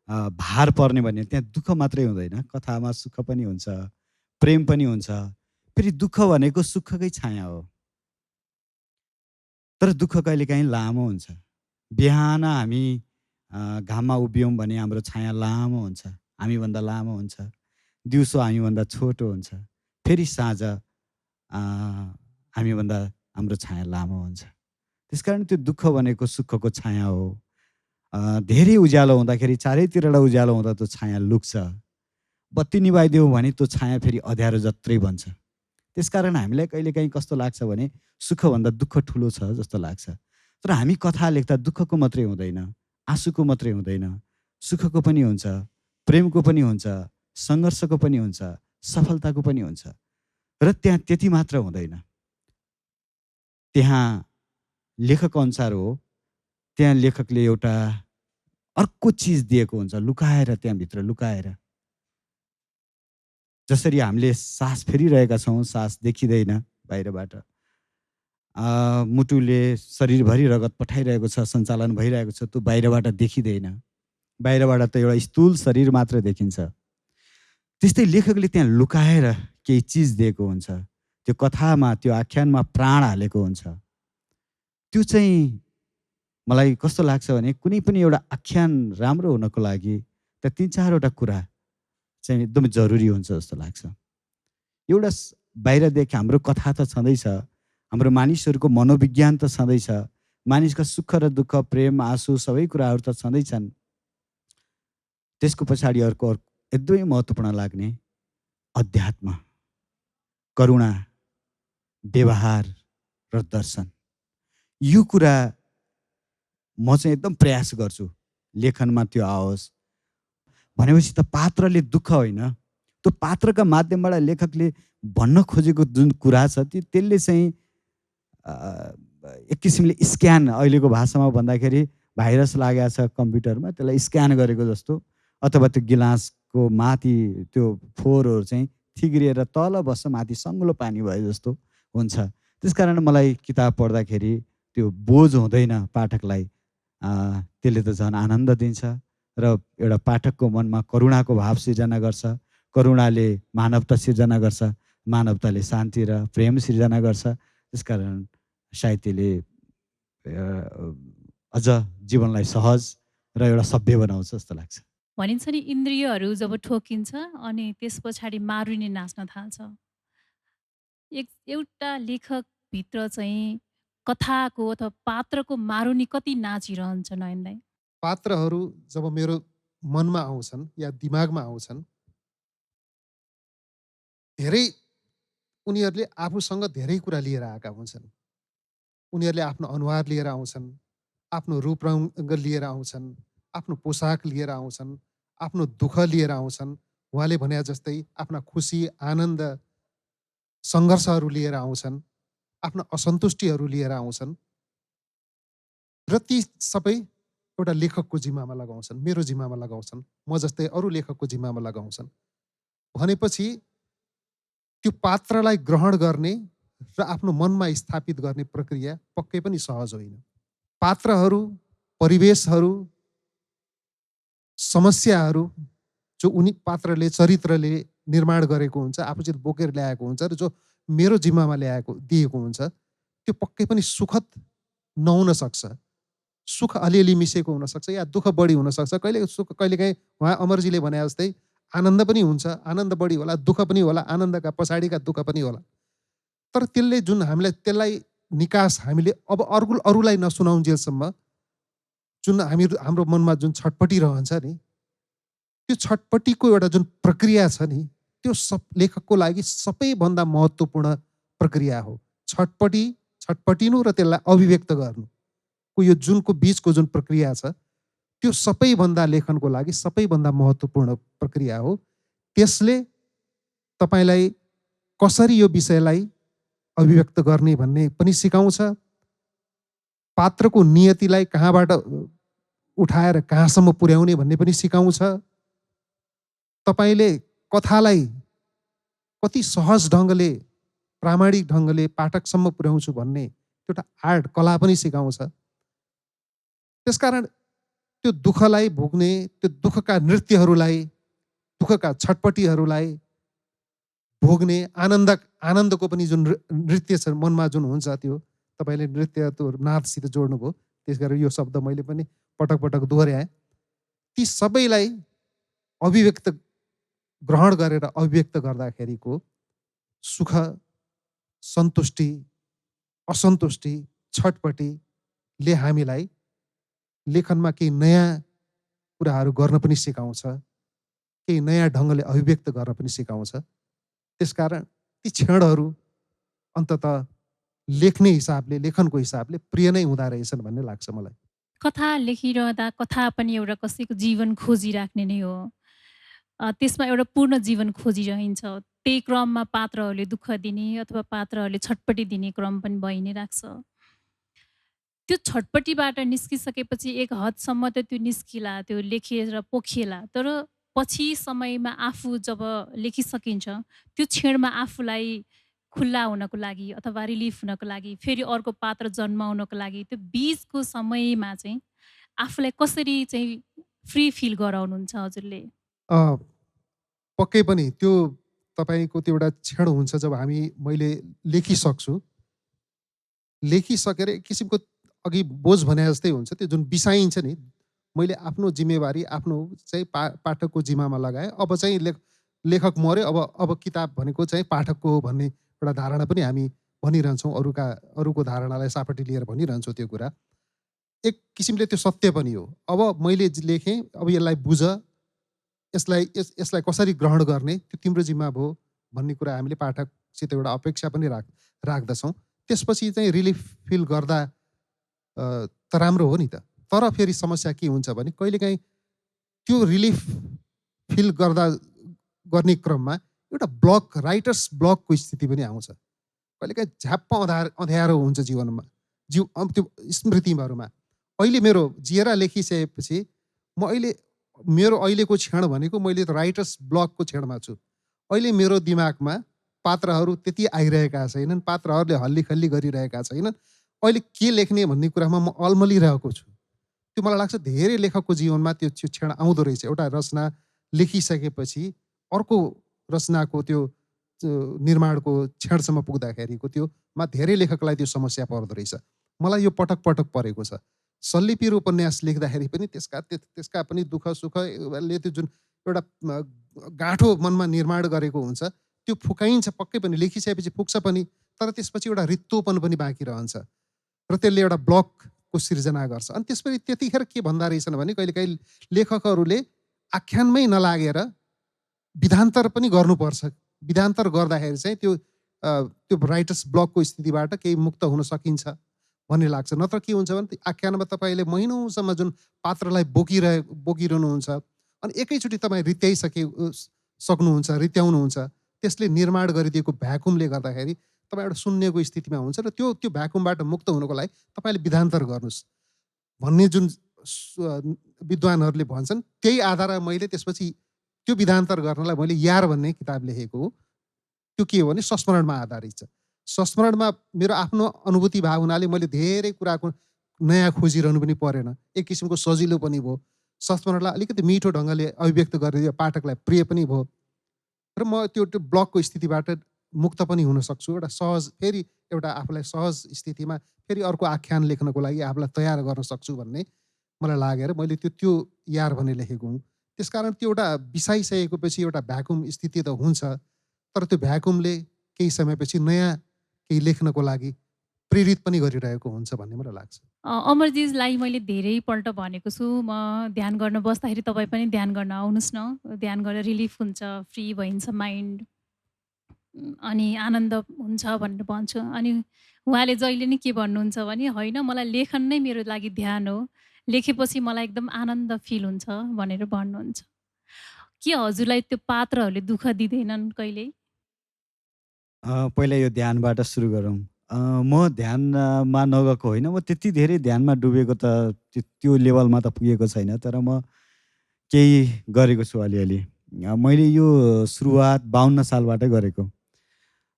भार पर्ने भन्ने त्यहाँ दुःख मात्रै हुँदैन, कथामा सुख पनि हुन्छ, प्रेम पनि हुन्छ। फेरि दुःख भनेको सुखकै छाया हो। तर दुःख कहिलेकाहीँ लामो हुन्छ। बिहान हामी घाममा उभियौँ भने हाम्रो छाया लामो हुन्छ, हामीभन्दा लामो हुन्छ। दिउँसो हामीभन्दा छोटो हुन्छ। फेरि साँझ हामीभन्दा हाम्रो छाया लामो हुन्छ। त्यसकारण त्यो दुःख भनेको सुखको छाया हो। धेरै उज्यालो हुँदाखेरि, चारैतिरबाट उज्यालो हुँदा त्यो छाया लुक्छ। बत्ती निभाइदियो भने त्यो छाया फेरि अँध्यारो जत्रै बन्छ। त्यसकारण हामीलाई कहिलेकाहीँ कस्तो लाग्छ भने सुखभन्दा दुःख ठुलो छ जस्तो लाग्छ। तर हामी कथा लेख्दा दुःखको मात्रै हुँदैन, आँसुको मात्रै हुँदैन, सुखको पनि हुन्छ, प्रेमको पनि हुन्छ, सङ्घर्षको पनि हुन्छ, सफलताको पनि हुन्छ। र त्यहाँ त्यति मात्र हुँदैन, त्यहाँ लेखक अनुसार हो, त्यहाँ लेखकले एउटा अर्को चिज दिएको हुन्छ लुकाएर, त्यहाँभित्र लुकाएर। जसरी हामीले सास फेरिरहेका छौँ, सास देखिँदैन बाहिरबाट, मुटुले शरीरभरि रगत पठाइरहेको छ, सञ्चालन भइरहेको छ, त्यो बाहिरबाट देखिँदैन, बाहिरबाट त एउटा स्थूल शरीर मात्र देखिन्छ। त्यस्तै लेखकले त्यहाँ लुकाएर केही चिज दिएको हुन्छ, त्यो कथामा, त्यो आख्यानमा प्राण हालेको हुन्छ। त्यो चाहिँ मलाई कस्तो लाग्छ भने कुनै पनि एउटा आख्यान राम्रो हुनको लागि त्यहाँ 3-4वटा कुरा चाहिँ एकदम जरुरी हुन्छ जस्तो लाग्छ। एउटा बाहिरदेखि हाम्रो कथा त छँदैछ, हाम्रो मानिसहरूको मनोविज्ञान त छँदैछ, मानिसका सुख र दुःख, प्रेम, आँसु सबै कुराहरू त छँदैछन्। त्यसको पछाडि अर्को एकदमै महत्त्वपूर्ण लाग्ने अध्यात्म, करुणा, व्यवहार र दर्शन। यो कुरा म चाहिँ एकदम प्रयास गर्छु लेखनमा त्यो आओस्। भनेपछि त पात्रले दुःख होइन, त्यो पात्रका माध्यमबाट लेखकले भन्न खोजेको जुन कुरा छ त्यसले चाहिँ एक किसिमले स्क्यान, अहिलेको भाषामा भन्दाखेरि भाइरस लागेको छ कम्प्युटरमा, त्यसलाई स्क्यान गरेको जस्तो, अथवा त्यो गिलासको माथि त्यो फोहोरहरू चाहिँ थिग्रिएर तल बस्छ, माथि सङ्लो पानी भए जस्तो हुन्छ। त्यसकारण मलाई किताब पढ्दाखेरि त्यो बोझ हुँदैन पाठकलाई, त्यसले त झन् आनन्द दिन्छ र एउटा पाठकको मनमा करुणाको भाव सिर्जना गर्छ। करुणाले मानवता सिर्जना गर्छ, मानवताले शान्ति र प्रेम सिर्जना गर्छ। त्यसकारण सायद त्यसले अझ जीवनलाई सहज र एउटा सभ्य बनाउँछ जस्तो लाग्छ। भनिन्छ नि इन्द्रियहरू जब ठोकिन्छ अनि त्यस पछाडि मारुनी नाच्न थाल्छ। एउटा लेखकभित्र चाहिँ कथाको अथवा पात्रको मारुनी कति नाचिरहन्छ नयन दाइ? पात्रहरू जब मेरो मनमा आउँछन् या दिमागमा आउँछन्, धेरै उनीहरूले आफूसँग धेरै कुरा लिएर आएका हुन्छन्। उनीहरूले आफ्नो अनुहार लिएर आउँछन्, आफ्नो रूप रङ्ग लिएर आउँछन्, आफ्नो पोसाक लिएर आउँछन्, आफ्नो दुःख लिएर आउँछन्, उहाँले भने जस्तै आफ्ना खुसी, आनन्द, सङ्घर्षहरू लिएर आउँछन्, आफ्ना असन्तुष्टिहरू लिएर आउँछन् र ती सबै एउटा लेखकको जिम्मामा लगाउँछन्, मेरो जिम्मामा लगाउँछन्, म जस्तै अरू लेखकको जिम्मामा लगाउँछन्। भनेपछि त्यो पात्रलाई ग्रहण गर्ने र आफ्नो मनमा स्थापित गर्ने प्रक्रिया पक्कै पनि सहज होइन। पात्रहरू, परिवेशहरू, समस्याहरू जो उनी पात्रले, चरित्रले निर्माण गरेको हुन्छ, आफूसित बोकेर ल्याएको हुन्छ र जो मेरो जिम्मामा दिएको हुन्छ, त्यो पक्कै पनि सुखद नहुन सक्छ। सुख अलिअलि मिसेको हुनसक्छ या दुःख बढी हुनसक्छ। कहिलेकाहीँ उहाँ अमरजीले भने जस्तै आनन्द पनि हुन्छ, आनन्द बढी होला, दुःख पनि होला, आनन्दका पछाडिका दुःख पनि होला। तर त्यसले जुन हामीलाई त्यसलाई निकास हामीले अब अरूलाई नसुनाउन्जेलसम्म जुन हाम्रो मनमा जुन छटपटी रहन्छ नि, त्यो छटपटीको एउटा जुन प्रक्रिया छ नि, त्यो लेखकको लागि सबैभन्दा महत्त्वपूर्ण प्रक्रिया हो। छटपटिनु र त्यसलाई अभिव्यक्त गर्नु, यो जुनको बिचको जुन प्रक्रिया छ, त्यो सबैभन्दा लेखनको लागि सबैभन्दा महत्त्वपूर्ण प्रक्रिया हो। त्यसले तपाईँलाई कसरी यो विषयलाई अभिव्यक्त गर्ने भन्ने पनि सिकाउँछ, पात्रको नियतिलाई कहाँबाट उठाएर कहाँसम्म पुर्याउने भन्ने पनि सिकाउँछ, तपाईँले कथालाई कति सहज ढङ्गले, प्रामाणिक ढङ्गले पाठकसम्म पुर्याउँछु भन्ने एउटा आर्ट, कला पनि सिकाउँछ। त्यसकारण त्यो दुःखलाई भोग्ने, त्यो दुःखका नृत्यहरूलाई, दुःखका छटपटीहरूलाई भोग्ने, आनन्दको पनि जुन नृत्य छ मनमा जुन हुन्छ, त्यो तपाईँले नृत्य त्यो नादसित जोड्नुभयो, त्यस कारण यो शब्द मैले पनि पटक पटक दोहोऱ्याएँ। ती सबैलाई ग्रहण गरेर अभिव्यक्त गर्दाखेरिको सुख, सन्तुष्टि, असन्तुष्टि, छटपटीले हामीलाई लेखनमा केही नयाँ कुराहरू गर्न पनि सिकाउँछ, केही नयाँ ढङ्गले अभिव्यक्त गर्न पनि सिकाउँछ। त्यसकारण ती क्षणहरू अन्ततः लेख्ने हिसाबले, लेखनको हिसाबले प्रिय नै हुँदा रहेछन् भन्ने लाग्छ मलाई। कथा लेखिरहँदा कथा पनि एउटा कसैको जीवन खोजिराख्ने नै हो। त्यसमा एउटा पूर्ण जीवन खोजिरहन्छ। त्यही क्रममा पात्रहरूले दुःख दिने अथवा पात्रहरूले छटपटी दिने क्रम पनि भइ नै राख्छ। त्यो छटपटीबाट निस्किसकेपछि एक हदसम्म त त्यो निस्किला, त्यो लेखेर पोखिएला। तर पछि समयमा आफू जब लेखिसकिन्छ त्यो क्षणमा आफूलाई खुल्ला हुनको लागि अथवा रिलिफ हुनको लागि, फेरि अर्को पात्र जन्माउनको लागि त्यो बिचको समयमा चाहिँ आफूलाई कसरी चाहिँ फ्री फिल गराउनुहुन्छ हजुरले? पक्कै पनि त्यो तपाईँको त्यो एउटा क्षण हुन्छ जब मैले लेखिसक्छु, लेखिसकेर एक किसिमको अघि बोझ भने जस्तै हुन्छ। त्यो जुन बिसाइन्छ नि, मैले आफ्नो जिम्मेवारी आफ्नो चाहिँ पाठकको जिम्मामा लगाएँ। अब चाहिँ लेखक मऱ्यो, अब किताब भनेको चाहिँ पाठकको हो भन्ने एउटा धारणा पनि हामी भनिरहन्छौँ। अरूको धारणालाई सापट्टि लिएर भनिरहन्छौँ। त्यो कुरा एक किसिमले त्यो सत्य पनि हो। अब मैले लेखेँ, अब यसलाई बुझ, यसलाई कसरी ग्रहण गर्ने त्यो तिम्रो जिम्मा भयो भन्ने कुरा हामीले पाठकसित एउटा अपेक्षा पनि राख्दछौँ। त्यसपछि चाहिँ रिलिफ फिल गर्दा त राम्रो हो नि त। तर फेरि समस्या के हुन्छ भने कहिलेकाहीँ त्यो रिलिफ फिल गर्ने क्रममा एउटा ब्लक, राइटर्स ब्लकको स्थिति पनि आउँछ। कहिलेकाहीँ झ्याप्प अँध्यारो हुन्छ जीवनमा, त्यो स्मृतिहरूमा। अहिले मेरो जिएर लेखिसकेपछि मेरो अहिलेको क्षण भनेको मैले राइटर्स ब्लकको क्षणमा छु। अहिले मेरो दिमागमा पात्रहरू त्यति आइरहेका छैनन्, पात्रहरूले हल्लीखल्ली गरिरहेका छैनन्। अहिले के लेख्ने भन्ने कुरामा म अल्मलिरहेको छु। त्यो मलाई लाग्छ धेरै लेखकको जीवनमा त्यो क्षण आउँदो रहेछ। एउटा रचना लेखिसकेपछि अर्को रचनाको त्यो निर्माणको क्षणसम्म पुग्दाखेरिको त्योमा धेरै लेखकलाई त्यो समस्या पर्दो रहेछ। मलाई यो पटक पटक परेको छ। सल्लिपिर उपन्यास लेख्दाखेरि पनि त्यसका पनि दुःख सुखले त्यो जुन एउटा गाँठो मनमा निर्माण गरेको हुन्छ त्यो फुकाइन्छ पक्कै पनि, लेखिसकेपछि फुक्छ पनि। तर त्यसपछि एउटा रित्तोपन पनि बाँकी रहन्छ र त्यसले एउटा ब्लकको सिर्जना गर्छ। अनि त्यसपछि त्यतिखेर के भन्दा रहेछन् भने कहिलेकाहीँ लेखकहरूले आख्यानमै नलागेर विधान्तर पनि गर्नुपर्छ। विधान्तर गर्दाखेरि चाहिँ त्यो राइटर्स ब्लकको स्थितिबाट केही मुक्त हुन सकिन्छ भन्ने लाग्छ। नत्र के हुन्छ भने आख्यानमा तपाईँले महिनौसम्म जुन पात्रलाई बोकिरहनुहुन्छ अनि एकैचोटि तपाईँ सक्नुहुन्छ, रित्याउनुहुन्छ। त्यसले निर्माण गरिदिएको भ्याकुमले गर्दाखेरि तपाईँ एउटा शून्यको स्थितिमा हुन्छ र त्यो भ्याकुमबाट मुक्त हुनको लागि तपाईँले विधान्तर गर्नुहोस् भन्ने जुन विद्वानहरूले भन्छन्, त्यही आधारमा मैले त्यसपछि त्यो विधान्तर गर्नलाई मैले यार भन्ने किताब लेखेको हो। त्यो के हो भने संस्मरणमा आधारित छ। संस्मरणमा मेरो आफ्नो अनुभूति भाव हुनाले मैले धेरै कुराको नयाँ खोजिरहनु पनि परेन। एक किसिमको सजिलो पनि भयो। संस्मरणलाई अलिकति मिठो ढङ्गले अभिव्यक्त गरेर पाठकलाई प्रिय पनि भयो र म त्यो ब्लकको स्थितिबाट मुक्त पनि हुन सक्छु। एउटा सहज, फेरि एउटा आफूलाई सहज स्थितिमा फेरि अर्को आख्यान लेख्नको लागि आफूलाई तयार गर्न सक्छु भन्ने मलाई लागेर मैले त्यो यार भन्ने लेखेको हुँ। त्यसकारण त्यो एउटा बिसाइसकेपछि एउटा भ्याकुम स्थिति त हुन्छ, तर त्यो भ्याकुमले केही समयपछि नयाँ केही लेख्नको लागि प्रेरित पनि गरिरहेको हुन्छ भन्ने मलाई लाग्छ। अमरजीलाई मैले धेरैपल्ट भनेको छु, म ध्यान गर्न बस्दाखेरि तपाईँ पनि ध्यान गर्न आउनुहोस् न। ध्यान गरेर रिलिफ हुन्छ, फ्री भइन्छ माइन्ड, अनि आनन्द हुन्छ भनेर भन्छु। अनि उहाँले जहिले नै के भन्नुहुन्छ भने होइन, मलाई लेखन नै मेरो लागि ध्यान हो, लेखेपछि मलाई एकदम आनन्द फिल हुन्छ भनेर भन्नुहुन्छ। के हजुरलाई त्यो पात्रहरूले दुःख दिँदैनन् कहिल्यै? पहिला यो ध्यानबाट सुरु गरौँ। म ध्यानमा नगएको होइन, म त्यति धेरै ध्यानमा डुबेको त त्यो लेभलमा त पुगेको छैन, तर म केही गरेको छु अलिअलि। मैले यो सुरुवात 52 सालबाटै गरेको।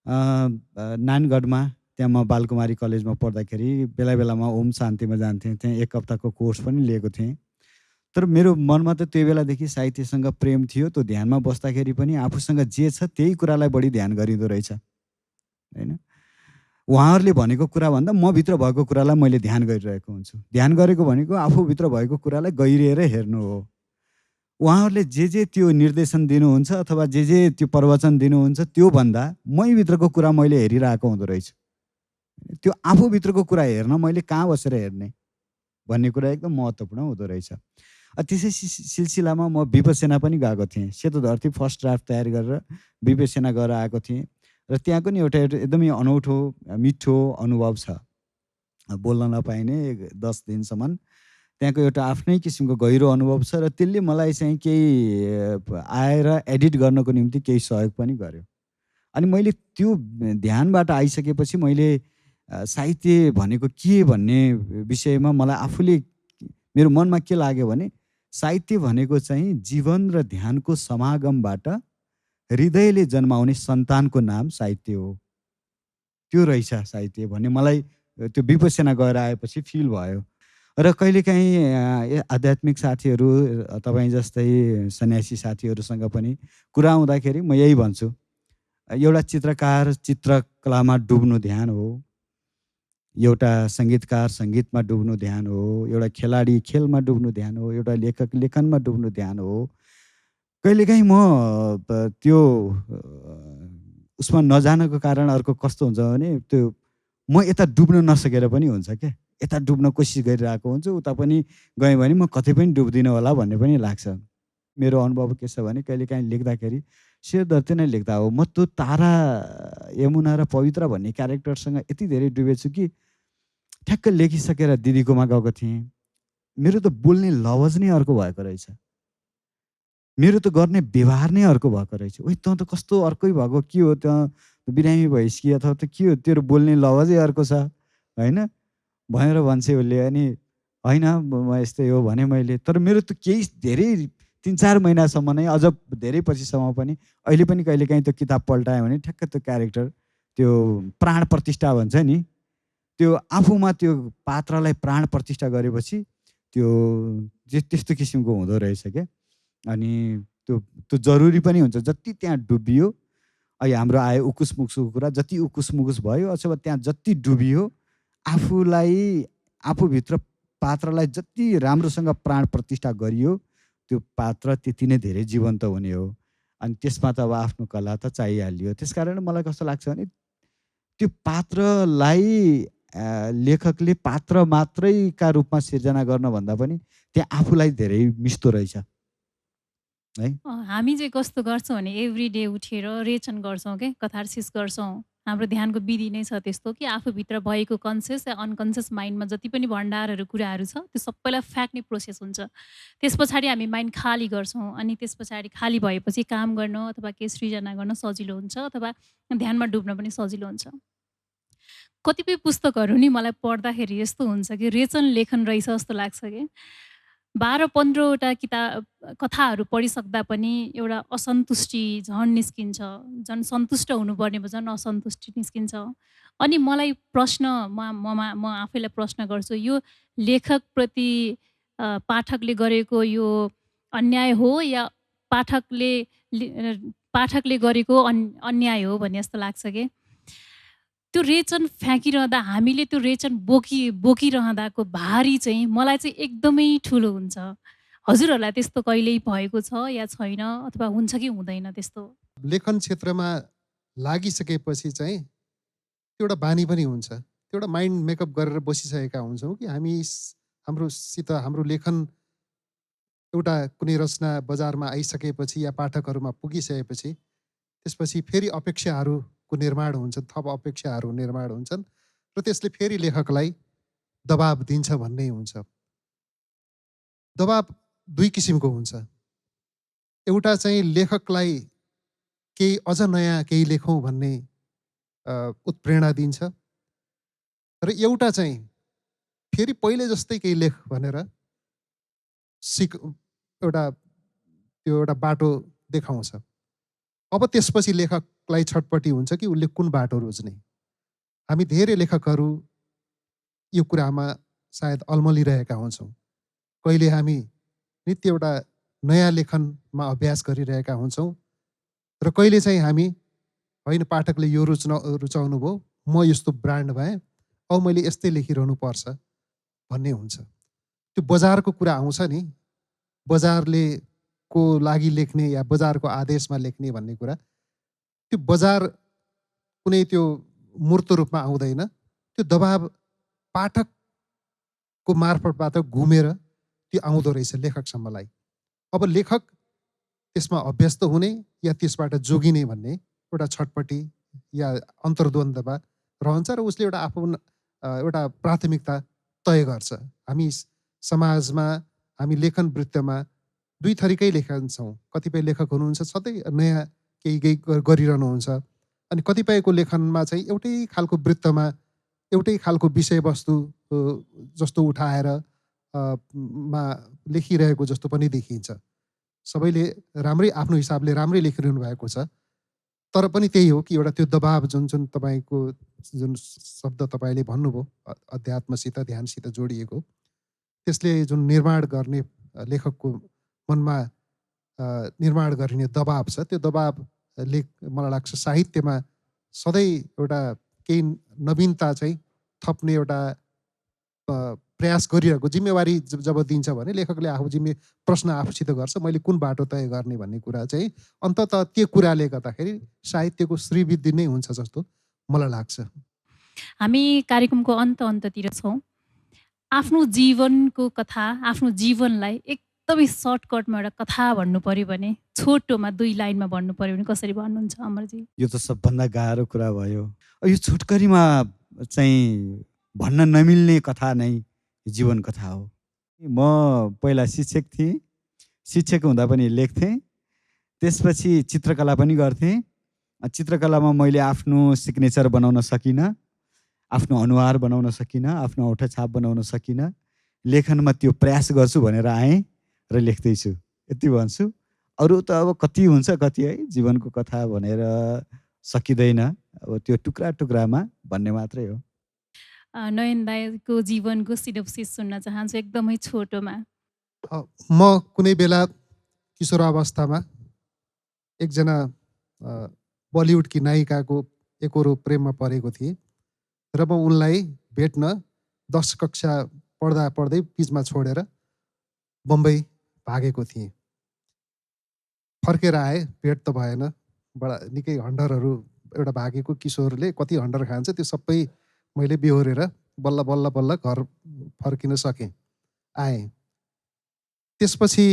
नानगढमा त्यहाँ म बालकुमारी कलेजमा पढ्दाखेरि बेला बेलामा ओम शान्तिमा जान्थेँ। त्यहाँ 1 हप्ताको कोर्स पनि लिएको थिएँ। तर मेरो मनमा त त्यो बेलादेखि साहित्यसँग प्रेम थियो। त्यो ध्यानमा बस्दाखेरि पनि आफूसँग जे छ त्यही कुरालाई बढी ध्यान गरिँदो रहेछ, होइन? उहाँहरूले भनेको कुराभन्दा म भित्र भएको कुरालाई मैले ध्यान गरिरहेको हुन्छु। ध्यान गरेको भनेको आफूभित्र भएको कुरालाई गहिरिएर हेर्नु हो। उहाँहरूले जे त्यो निर्देशन दिनुहुन्छ अथवा जे त्यो प्रवचन दिनुहुन्छ त्योभन्दा मैभित्रको कुरा मैले हेरिरहेको हुँदो रहेछ। त्यो आफूभित्रको कुरा हेर्न मैले कहाँ बसेर हेर्ने भन्ने कुरा एकदम महत्त्वपूर्ण हुँदो रहेछ। त्यसै सिलसिलामा म विपसेना पनि गएको थिएँ। सेतो धरती फर्स्ट ड्राफ्ट तयार गरेर विपसेना गएर आएको थिएँ र त्यहाँको नि एउटा एकदमै अनौठो मिठो अनुभव छ बोल्न नपाइने 10 दिनसम्म। त्यहाँको एउटा आफ्नै किसिमको गहिरो अनुभव छ र त्यसले मलाई चाहिँ केही आएर एडिट गर्नको निम्ति केही सहयोग पनि गर्यो। अनि मैले त्यो ध्यानबाट आइसकेपछि मैले साहित्य भनेको के भन्ने विषयमा मलाई आफूले मेरो मनमा के लाग्यो भने साहित्य भनेको चाहिँ जीवन र ध्यानको समागमबाट हृदयले जन्माउने सन्तानको नाम साहित्य हो। त्यो रहेछ साहित्य भन्ने मलाई त्यो विपसना गएर आएपछि फिल भयो। र कहिलेकाहीँ आध्यात्मिक साथीहरू तपाईँ जस्तै सन्यासी साथीहरूसँग पनि कुरा हुँदाखेरि म यही भन्छु, एउटा चित्रकार चित्रकलामा डुब्नु ध्यान हो, एउटा सङ्गीतकार सङ्गीतमा डुब्नु ध्यान हो, एउटा खेलाडी खेलमा डुब्नु ध्यान हो, एउटा लेखक लेखनमा डुब्नु ध्यान हो। कहिलेकाहीँ म त्यो उसमा नजानको कारण अर्को कस्तो हुन्छ भने त्यो म यता डुब्न नसकेर पनि हुन्छ क्या, यता डुब्न कोसिस गरिरहेको हुन्छु, उता पनि गएँ भने म कतै पनि डुब्दिनँ होला भन्ने पनि लाग्छ। मेरो अनुभव के छ भने कहिलेकाहीँ लेख्दाखेरि शेरदत्ते नै लेख्दा हो, म त्यो तारा यमुना र पवित्र भन्ने क्यारेक्टरसँग यति धेरै डुबेछु कि ठ्याक्क लेखिसकेर दिदीकोमा गएको थिएँ, मेरो त बोल्ने लवज नै अर्को भएको रहेछ, मेरो त गर्ने व्यवहार नै अर्को भएको रहेछ। ओइ तँ त कस्तो अर्कै भएको के हो, त्यहाँ बिरामी भइस् कि अथवा त के हो, तेरो बोल्ने लवजै अर्को छ होइन भनेर भन्छ उसले। अनि होइन म यस्तै हो भने मैले, तर मेरो त केही धेरै 3-4 महिनासम्म नै अझ धेरै पछिसम्म पनि अहिले पनि कहिलेकाहीँ त्यो किताब पल्टायो भने ठ्याक्क त्यो क्यारेक्टर त्यो प्राण प्रतिष्ठा भन्छ नि, त्यो आफूमा त्यो पात्रलाई प्राण प्रतिष्ठा गरेपछि त्यो त्यस्तो किसिमको हुँदो रहेछ क्या। अनि त्यो जरुरी पनि हुन्छ, जति त्यहाँ डुबियो अहिले हाम्रो आयो उकुस मुकुसको कुरा, जति उकुस मुकुस भयो अथवा त्यहाँ जति डुबियो आफूलाई आफूभित्र पात्रलाई जति राम्रोसँग प्राण प्रतिष्ठा गरियो त्यो पात्र त्यति नै धेरै जीवन्त हुने हो। अनि त्यसमा त अब आफ्नो कला त चाहिहालियो। त्यसकारण मलाई कस्तो लाग्छ भने त्यो पात्रलाई लेखकले पात्र मात्रैका रूपमा सिर्जना गर्नभन्दा पनि त्यहाँ आफूलाई धेरै मिस्दो रहेछ है। हामी चाहिँ कस्तो गर्छौँ भने एभ्री डे उठेर रेचन गर्छौँ क्या, कथार्सिस गर्छौँ। हाम्रो ध्यानको विधि नै छ त्यस्तो कि आफूभित्र भएको कन्सियस या अनकन्सियस माइन्डमा जति पनि भण्डारहरू कुराहरू छ त्यो सबैलाई फ्याँक्ने प्रोसेस हुन्छ। त्यस पछाडि हामी माइन्ड खाली गर्छौँ, अनि त्यस पछाडि खाली भएपछि काम गर्न अथवा केही सृजना गर्न सजिलो हुन्छ अथवा ध्यानमा डुब्न पनि सजिलो हुन्छ। कतिपय पुस्तकहरू नि मलाई पढ्दाखेरि यस्तो हुन्छ कि रेचन लेखन रहेछ जस्तो लाग्छ कि 12-15वटा कथाहरू पढिसक्दा पनि एउटा असन्तुष्टि झन् निस्किन्छ, झन् सन्तुष्ट हुनुपर्ने झन् असन्तुष्टि निस्किन्छ। अनि मलाई प्रश्न म आफैलाई प्रश्न गर्छु, यो लेखकप्रति पाठकले गरेको यो अन्याय हो या पाठकले गरेको अन्याय हो भन्ने जस्तो लाग्छ कि त्यो रेचन फ्याँकिरहँदा हामीले त्यो रेचन बोकिरहँदाको भारी चाहिँ मलाई चाहिँ एकदमै ठुलो हुन्छ। हजुरहरूलाई त्यस्तो कहिल्यै भएको छ या छैन अथवा हुन्छ कि हुँदैन त्यस्तो? लेखन क्षेत्रमा लागिसकेपछि चाहिँ एउटा बानी पनि हुन्छ, त्यो एउटा माइन्ड मेकअप गरेर बसिसकेका हुन्छौँ कि हाम्रो लेखन एउटा कुनै रचना बजारमा आइसकेपछि या पाठकहरूमा पुगिसकेपछि त्यसपछि फेरि अपेक्षाहरूको निर्माण हुन्छ, थप अपेक्षाहरू निर्माण हुन्छन् र त्यसले फेरि लेखकलाई दबाब दिन्छ भन्ने हुन्छ। दबाब 2 किसिमको हुन्छ, एउटा चाहिँ लेखकलाई केही अझ नयाँ केही लेखौँ भन्ने उत्प्रेरणा दिन्छ र एउटा चाहिँ फेरि पहिले जस्तै केही लेख भनेर एउटा बाटो देखाउँछ। अब त्यसपछि लेखकलाई छटपटी हुन्छ कि उसले कुन बाटो रोज्ने। हामी धेरै लेखकहरू यो कुरामा सायद अल्मलिरहेका हुन्छौँ। कहिले हामी नित्य एउटा नयाँ लेखनमा अभ्यास गरिरहेका हुन्छौँ र कहिले चाहिँ हामी होइन पाठकले यो रुचाउनु भयो, म यस्तो ब्रान्ड भएँ, अब मैले यस्तै लेखिरहनु पर्छ भन्ने हुन्छ। त्यो बजारको कुरा आउँछ नि, बजारले को लागि लेख्ने या बजारको आदेशमा लेख्ने भन्ने कुरा, त्यो बजार कुनै त्यो मूर्त रूपमा आउँदैन, त्यो दबाब पाठकको मार्फतबाट घुमेर त्यो आउँदो रहेछ लेखकसम्मलाई। अब लेखक त्यसमा अभ्यस्त हुने या त्यसबाट जोगिने भन्ने एउटा छटपटी या अन्तर्द्वन्द्वमा रहन्छ र उसले एउटा आफ्नो एउटा प्राथमिकता तय गर्छ। हामी समाजमा हामी लेखन वृत्तमा दुई थरीकै लेखन छौँ। कतिपय लेखक हुनुहुन्छ सधैँ नयाँ केही गरिरहनुहुन्छ, अनि कतिपयको लेखनमा चाहिँ एउटै खालको वृत्तमा एउटै खालको विषयवस्तु जस्तो उठाएर मा लेखिरहेको जस्तो पनि देखिन्छ। सबैले राम्रै आफ्नो हिसाबले राम्रै लेखिरहनु भएको छ, तर पनि त्यही हो कि एउटा त्यो दबाब जुन तपाईँको जुन शब्द तपाईँले भन्नुभयो अध्यात्मसित ध्यानसित जोडिएको, त्यसले जुन निर्माण गर्ने लेखकको मनमा निर्माण गरिने दबाब छ, त्यो दबाबले मलाई लाग्छ साहित्यमा सधैँ एउटा केही नवीनता चाहिँ थप्ने एउटा प्रयास गरिरहेको जिम्मेवारी जब दिन्छ भने लेखकले आफू प्रश्न आफूसित गर्छ, मैले कुन बाटो तय गर्ने भन्ने कुरा चाहिँ अन्ततः त्यो कुराले गर्दाखेरि साहित्यको श्रीवृद्धि नै हुन्छ जस्तो मलाई लाग्छ। हामी कार्यक्रमको अन्ततिर छौँ। आफ्नो जीवनको कथा, आफ्नो जीवनलाई एकदमै सर्टकटमा एउटा कथा भन्नु पर्यो भने, छोटोमा 2 लाइनमा भन्नु पर्यो भने कसरी भन्नुहुन्छ अमरजी? यो त सबभन्दा गाह्रो कुरा भयो। यो छोटकरीमा चाहिँ भन्न नमिल्ने कथा नै जीवन कथा हो। म पहिला शिक्षक थिएँ, शिक्षक हुँदा पनि लेख्थेँ, त्यसपछि चित्रकला पनि गर्थेँ। चित्रकलामा मैले आफ्नो सिग्नेचर बनाउन सकिनँ, आफ्नो अनुहार बनाउन सकिनँ, आफ्नो औँठा छाप बनाउन सकिनँ। लेखनमा त्यो प्रयास गर्छु भनेर आएँ र लेख्दैछु, यति भन्छु। अरू त अब कति हुन्छ कति है, जीवनको कथा भनेर सकिँदैन, अब त्यो टुक्रा टुक्रामा भन्ने मात्रै हो। नयन दाइको जीवनको सिनोप्सिस सुन्न चाहन्छु एकदमै छोटोमा। म कुनै बेला किशोरावस्थामा एकजना बलिउडकी नायिकाको एकहोरो प्रेममा परेको थिएँ र म उनलाई भेट्न 10 कक्षा पढ्दै बिचमा छोडेर बम्बई भागेको थिएँ। फर्केर आएँ, भेट त भएन, बडा निकै हन्डरहरू, एउटा भागेको किशोरले कति हन्डर खान्छ त्यो सबै मैले बेहोरेर बल्ल बल्ल बल्ल घर फर्किन सकेँ, आएँ। त्यसपछि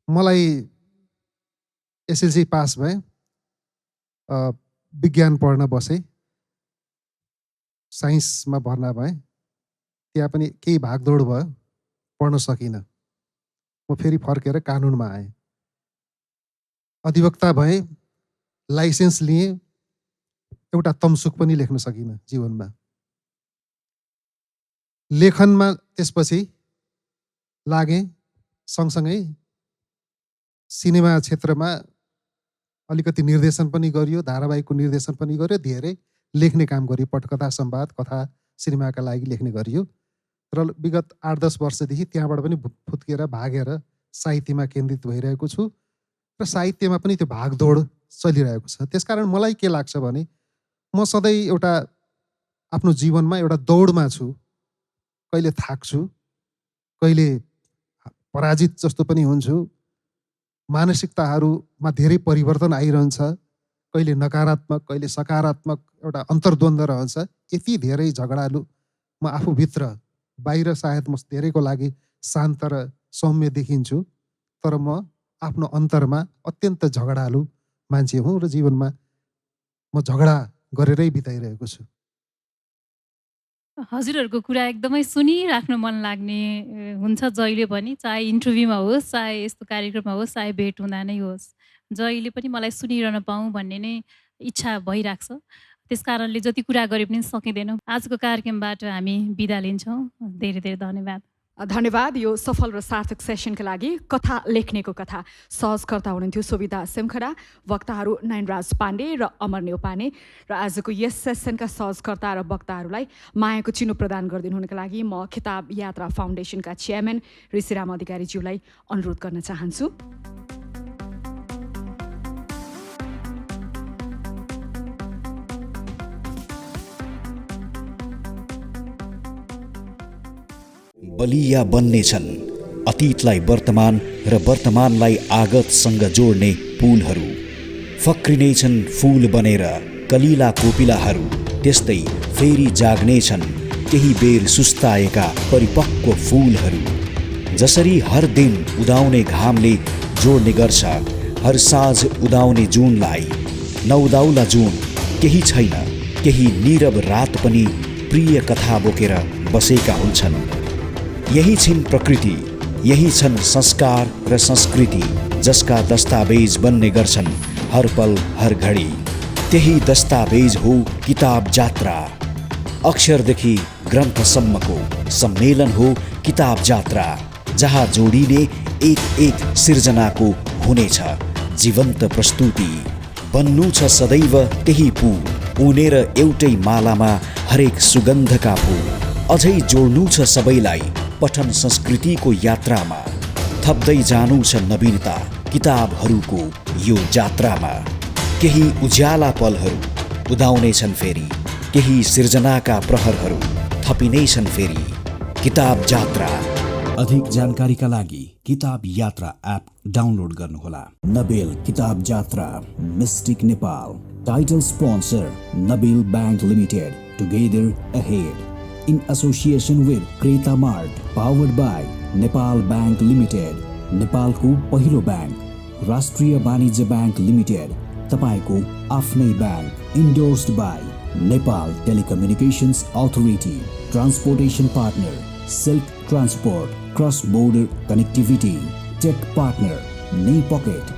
मलाई एसएलसी पास भएँ, विज्ञान पढ्न बसेँ, साइन्समा भर्ना भएँ। त्यहाँ पनि केही भागदौड भयो, पढ्न सकिनँ। म फेरि फर्केर कानुनमा आएँ, अधिवक्ता भएँ, लाइसेन्स लिएँ, एउटा तमसुक पनि लेख्न सकिनँ जीवनमा। लेखनमा त्यसपछि लागेँ, सँगसँगै सिनेमा क्षेत्रमा अलिकति निर्देशन पनि गरियो, धारावाहिकको निर्देशन पनि गरियो, धेरै लेख्ने काम गरियो, पटकथा, संवाद, कथा सिनेमाका लागि लेख्ने गरियो। र विगत 8-10 वर्षदेखि त्यहाँबाट पनि फुत्केर भागेर साहित्यमा केन्द्रित भइरहेको छु र साहित्यमा पनि त्यो भागदौड चलिरहेको छ। त्यसकारण मलाई के लाग्छ भने म सधैँ एउटा आफ्नो जीवनमा एउटा दौडमा छु, कहिले थाक्छु, कहिले पराजित जस्तो पनि हुन्छु, मानसिकताहरूमा धेरै परिवर्तन आइरहन्छ, कहिले नकारात्मक कहिले सकारात्मक एउटा अन्तर्द्वन्द्व रहन्छ। यति धेरै झगडालु म आफूभित्र, बाहिर सायद म धेरैको लागि शान्त र सौम्य देखिन्छु, तर म आफ्नो अन्तरमा अत्यन्त झगडालु मान्छे हुँ र जीवनमा म झगडा गरेरै बिताइरहेको छु। हजुरहरूको कुरा एकदमै सुनिराख्नु मन लाग्ने हुन्छ जहिले पनि, चाहे इन्टरभ्यूमा होस्, चाहे यस्तो कार्यक्रममा होस्, चाहे भेट हुँदा नै होस्, जहिले पनि मलाई सुनिरहन पाऊँ भन्ने नै इच्छा भइरहेको छ। त्यस कारणले जति कुरा गरे पनि सकिँदैन। आजको कार्यक्रमबाट हामी बिदा लिन्छौँ। धेरै धेरै धन्यवाद। धन्यवाद। यो सफल र सार्थक सेसनका लागि कथा लेख्नेको कथा सहजकर्ता हुनुहुन्थ्यो सोभिता सिमखडा, वक्ताहरू नयनराज पाण्डे र अमर न्यौपाने, र आजको यस सेसनका सहजकर्ता र वक्ताहरूलाई मायाको चिनो प्रदान गरिदिनुहुनका लागि म खिताब यात्रा फाउन्डेसनका चेयरम्यान ऋषिराम अधिकारीज्यूलाई अनुरोध गर्न चाहन्छु। बलिया बन्नेछन् अतीतलाई वर्तमान र वर्तमानलाई आगतसँग जोड्ने पुलहरू। फक्रिनेछन् फूल बनेर कलिला कोपिलाहरू, त्यस्तै फेरि जाग्नेछन् केही बेर सुस्ताएका परिपक्व फूलहरू। जसरी हर दिन उदाउने घामले जोड्ने गर्छ हर साँझ उदाउने जुनलाई, नउदाउला जुन केही छैन, केही नीरव रात पनि प्रिय कथा बोकेर बसेका हुन्छन्। यही छिन् प्रकृति, यही छन् संस्कार र संस्कृति, जसका दस्तावेज बन्ने गर्छन् हर पल हर घडी। त्यही दस्तावेज हो किताब जात्रा। अक्षरदेखि ग्रन्थसम्मको सम्मेलन हो किताब जात्रा, जहाँ जोडिने एक एक सिर्जनाको हुनेछ जीवन्त प्रस्तुति। बन्नु छ सदैव त्यही फूल, उनेर एउटै मालामा हरेक सुगन्धका फूल। अझै जोड्नु छ सबैलाई पठन संस्कृतिको यात्रामा। थप्दै जानु छ नवीनता किताबहरूको यो जात्रामा। केही उज्याला पलहरू उदाउने छन् फेरि, केही सिर्जनाका प्रहरहरू थपिने छन् फेरि। किताब जात्रा। अधिक जानकारीका लागि किताब यात्रा एप डाउनलोड गर्नुहोला। Nabil Kitab Jatra, mystic Nepal. Title sponsor Nabil bank limited, together ahead. In association with Kreta mart, powered by Nepal bank limited, नेपालको पहिलो bank. Rastriya Banijya bank limited, तपाईको आफ्नै bank. Endorsed by Nepal telecommunications authority. Transportation partner silk transport, cross border connectivity. Tech partner नै pocket.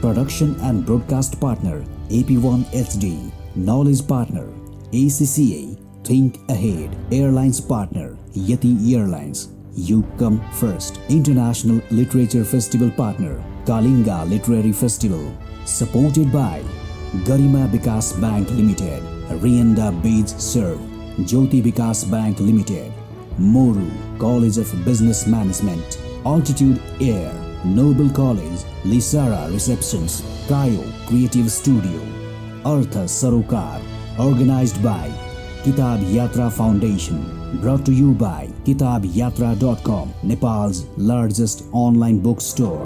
Production and broadcast partner AP1 HD। Knowledge partner ACCA think ahead. Airlines partner Yeti airlines, you come first. International literature festival partner Kalinga literary festival. Supported by Garima Bikas bank limited, रियन्डा बेज सर्व। ज्योति विकास बैंक लिमिटेड, मोरू college of business management, altitude air, noble college, लिसारा रिसेप्शंस, कायो creative studio. Artha Sarokar, organized by Kitab Yatra foundation, brought to you by kitabYatra.com, Nepal's largest online bookstore.